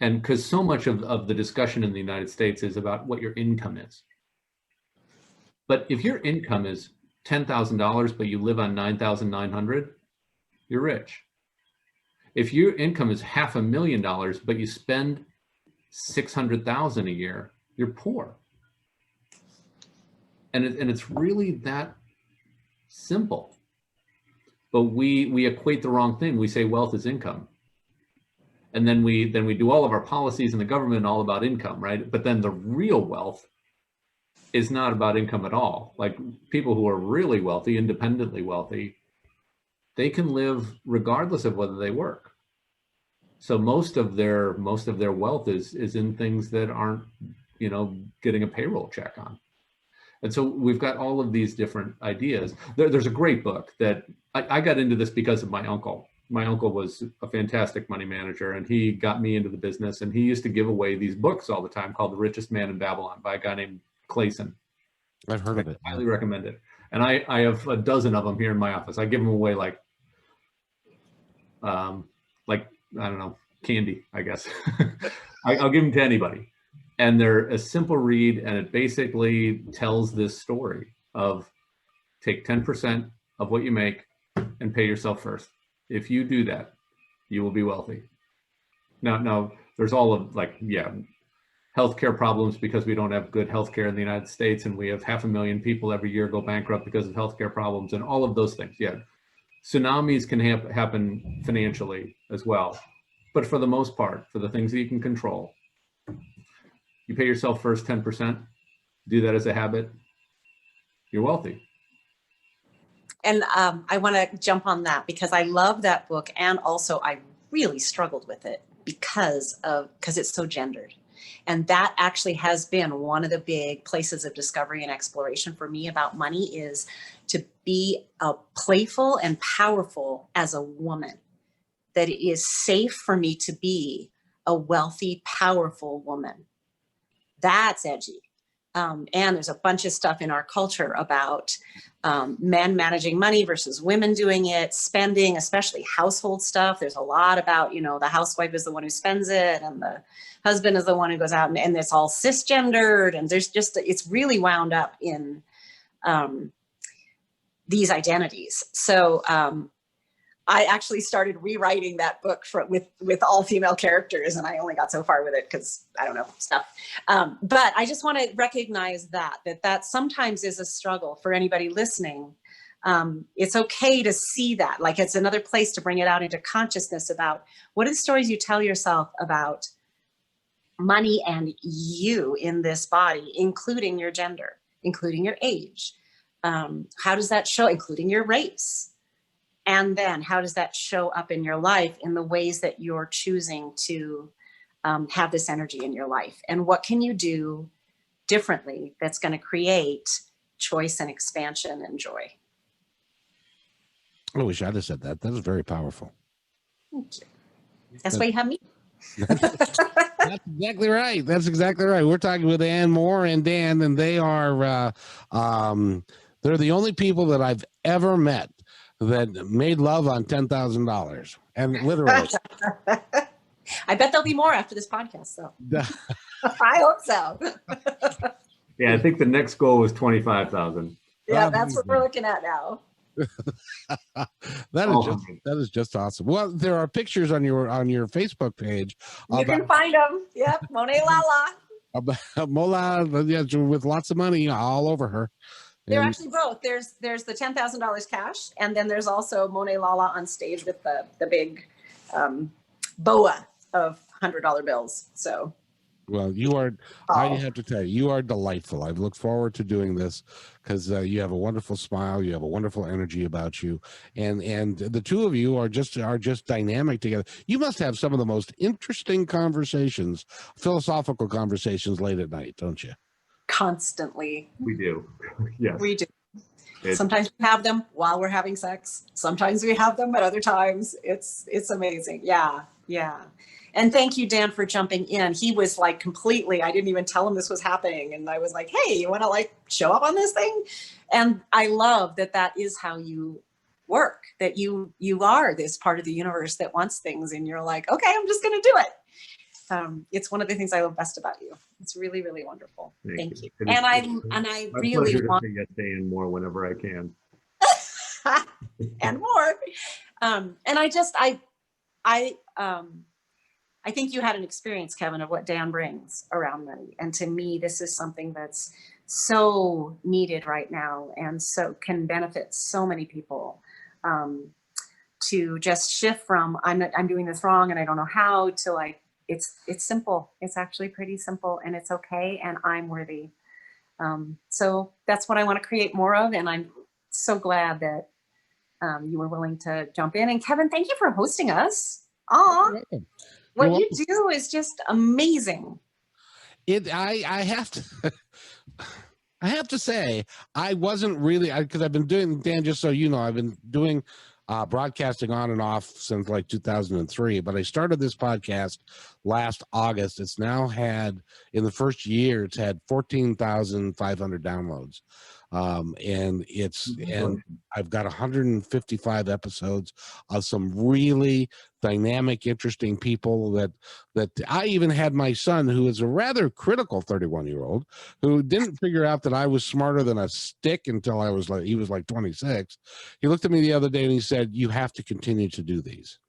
And because so much of the discussion in the United States is about what your income is. But if your income is $10,000, but you live on $9,900, you're rich. If your income is $500,000, but you spend $600,000 a year, you're poor. And it's really that simple. But we equate the wrong thing. We say wealth is income. And then we do all of our policies in the government all about income, right? But then the real wealth is not about income at all. Like people who are really wealthy, independently wealthy, they can live regardless of whether they work. So most of their wealth is in things that aren't, getting a payroll check on. And so we've got all of these different ideas. There's a great book that I got into this because of my uncle. My uncle was a fantastic money manager, and he got me into the business, and he used to give away these books all the time called The Richest Man in Babylon by a guy named Clayson. I've heard of it. I highly recommend it. And I have a dozen of them here in my office. I give them away like I don't know, candy, I guess. I'll give them to anybody. And they're a simple read, and it basically tells this story of take 10% of what you make and pay yourself first. If you do that, you will be wealthy. Now there's all of healthcare problems because we don't have good healthcare in the United States, and we have 500,000 people every year go bankrupt because of healthcare problems and all of those things. Yeah, tsunamis can happen financially as well, but for the most part, for the things that you can control, you pay yourself first 10%. Do that as a habit. You're wealthy. And I want to jump on that because I love that book, and also I really struggled with it because it's so gendered. And that actually has been one of the big places of discovery and exploration for me about money, is to be playful and powerful as a woman, that it is safe for me to be a wealthy, powerful woman. That's edgy. And there's a bunch of stuff in our culture about men managing money versus women doing it, spending, especially household stuff. There's a lot about, the housewife is the one who spends it and the husband is the one who goes out, and it's all cisgendered. And it's really wound up in these identities. So I actually started rewriting that book with all female characters, and I only got so far with it because I don't know stuff. But I just want to recognize that sometimes is a struggle for anybody listening. It's okay to see that, like it's another place to bring it out into consciousness about what are the stories you tell yourself about money and you in this body, including your gender, including your age. How does that show, including your race? And then how does that show up in your life in the ways that you're choosing to have this energy in your life? And what can you do differently that's going to create choice and expansion and joy? I wish I'd have said that. That was very powerful. Thank you. That's why you have me. That's exactly right. That's exactly right. We're talking with Ann Moore and Dan, and they are they're the only people that I've ever met that made love on $10,000, and literally. I bet there'll be more after this podcast, though. I hope so. Yeah, I think the next goal was 25,000. Yeah, that's what we're looking at now. That is just awesome. Well, there are pictures on your Facebook page. You can find them. Yep, Monet Lala. About Mola, yeah, with lots of money all over her. They're And- actually both. There's the $10,000 cash, and then there's also Monet Lala on stage with the big boa of $100 bills. So. Well, you are, I have to tell you, you are delightful. I've looked forward to doing this because you have a wonderful smile. You have a wonderful energy about you. And the two of you are just dynamic together. You must have some of the most interesting conversations, philosophical conversations late at night, don't you? Constantly. We do. Yes. We do. It- Sometimes we have them while we're having sex. Sometimes we have them at other times. It's amazing. Yeah. Yeah. And thank you, Dan, for jumping in. He was like completely, I didn't even tell him this was happening. And I was like, hey, you want to like show up on this thing? And I love that is how you work, that you are this part of the universe that wants things. And you're like, okay, I'm just going to do it. It's one of the things I love best about you. It's really, really wonderful. Thank you. It And is- I My really pleasure want to see you, Dan, more whenever I can. and more. And I think you had an experience, Kevin, of what Dan brings around money. And to me, this is something that's so needed right now and so can benefit so many people, to just shift from I'm doing this wrong and I don't know how to like, it's simple. It's actually pretty simple and it's okay. And I'm worthy. So that's what I want to create more of. And I'm so glad that you were willing to jump in. And Kevin, thank you for hosting us. Aw. What you do is just amazing. I have to I have to say I wasn't really, because I've been doing, Dan, just so you know, I've been doing broadcasting on and off since like 2003, but I started this podcast last August. It's now had, in the first year, it's had 14,500 downloads. And I've got 155 episodes of some really dynamic, interesting people that I even had my son, who is a rather critical 31-year-old, who didn't figure out that I was smarter than a stick until he was like 26. He looked at me the other day and he said, you have to continue to do these,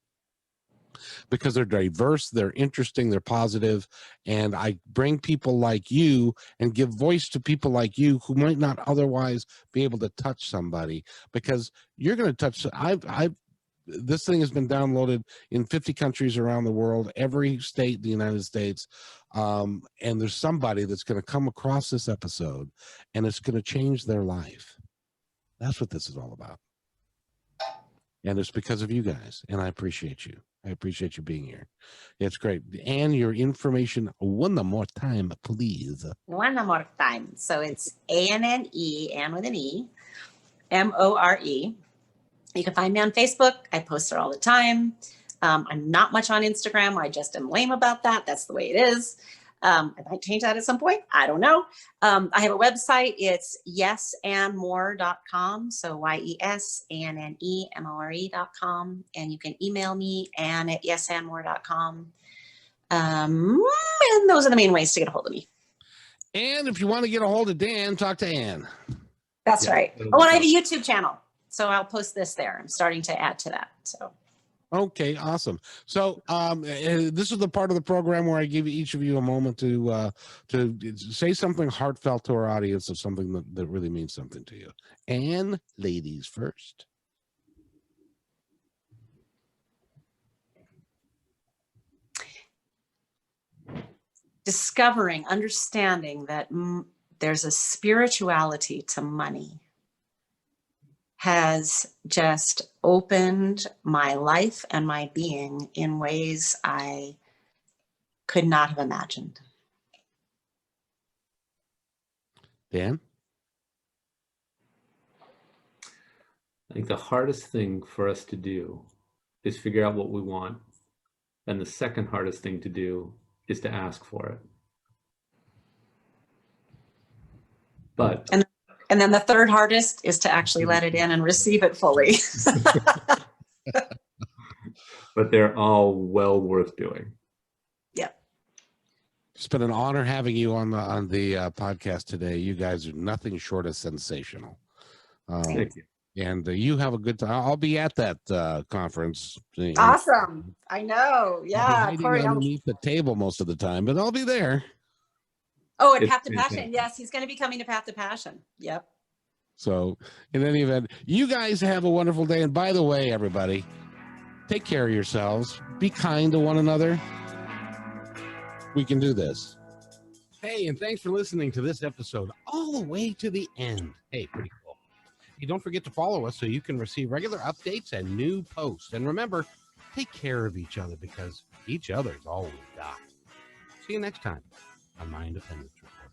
because they're diverse, they're interesting, they're positive, and I bring people like you and give voice to people like you who might not otherwise be able to touch somebody, because you're going to touch. This thing has been downloaded in 50 countries around the world, every state in the United States, and there's somebody that's going to come across this episode and it's going to change their life. That's what this is all about. And it's because of you guys, and I appreciate you. I appreciate you being here. It's great. And your information one more time, please. One more time. So it's ANNE, Ann with an E, MORE. You can find me on Facebook. I post there all the time. I'm not much on Instagram. I just am lame about that. That's the way it is. I might change that at some point. I don't know. I have a website. It's yesandmore.com. So YESANNEMORE.com. And you can email me, Ann@yesandmore.com. And those are the main ways to get a hold of me. And if you want to get a hold of Dan, talk to Ann. That's right. Oh, and I have a YouTube channel. So I'll post this there. I'm starting to add to that. So Okay, awesome. So this is the part of the program where I give each of you a moment to say something heartfelt to our audience of something that really means something to you. And ladies first. discovering, understanding that there's a spirituality to money has just opened my life and my being in ways I could not have imagined. Dan? I think the hardest thing for us to do is figure out what we want. And the second hardest thing to do is to ask for it. But And then the third hardest is to actually let it in and receive it fully. but they're all well worth doing. Yep. It's been an honor having you on the podcast today. You guys are nothing short of sensational. Thank you. And you have a good time. I'll be at that conference. Awesome. I know. Yeah. I'll be Corey, hiding underneath the table most of the time, but I'll be there. Oh, and It's Path to Passion. fantastic. Yes, he's going to be coming to Path to Passion. Yep. So in any event, you guys have a wonderful day. And by the way, everybody, take care of yourselves. Be kind to one another. We can do this. Hey, and thanks for listening to this episode all the way to the end. Hey, pretty cool. Hey, don't forget to follow us so you can receive regular updates and new posts. And remember, take care of each other because each other is all we've got. See you next time on My Independence Report.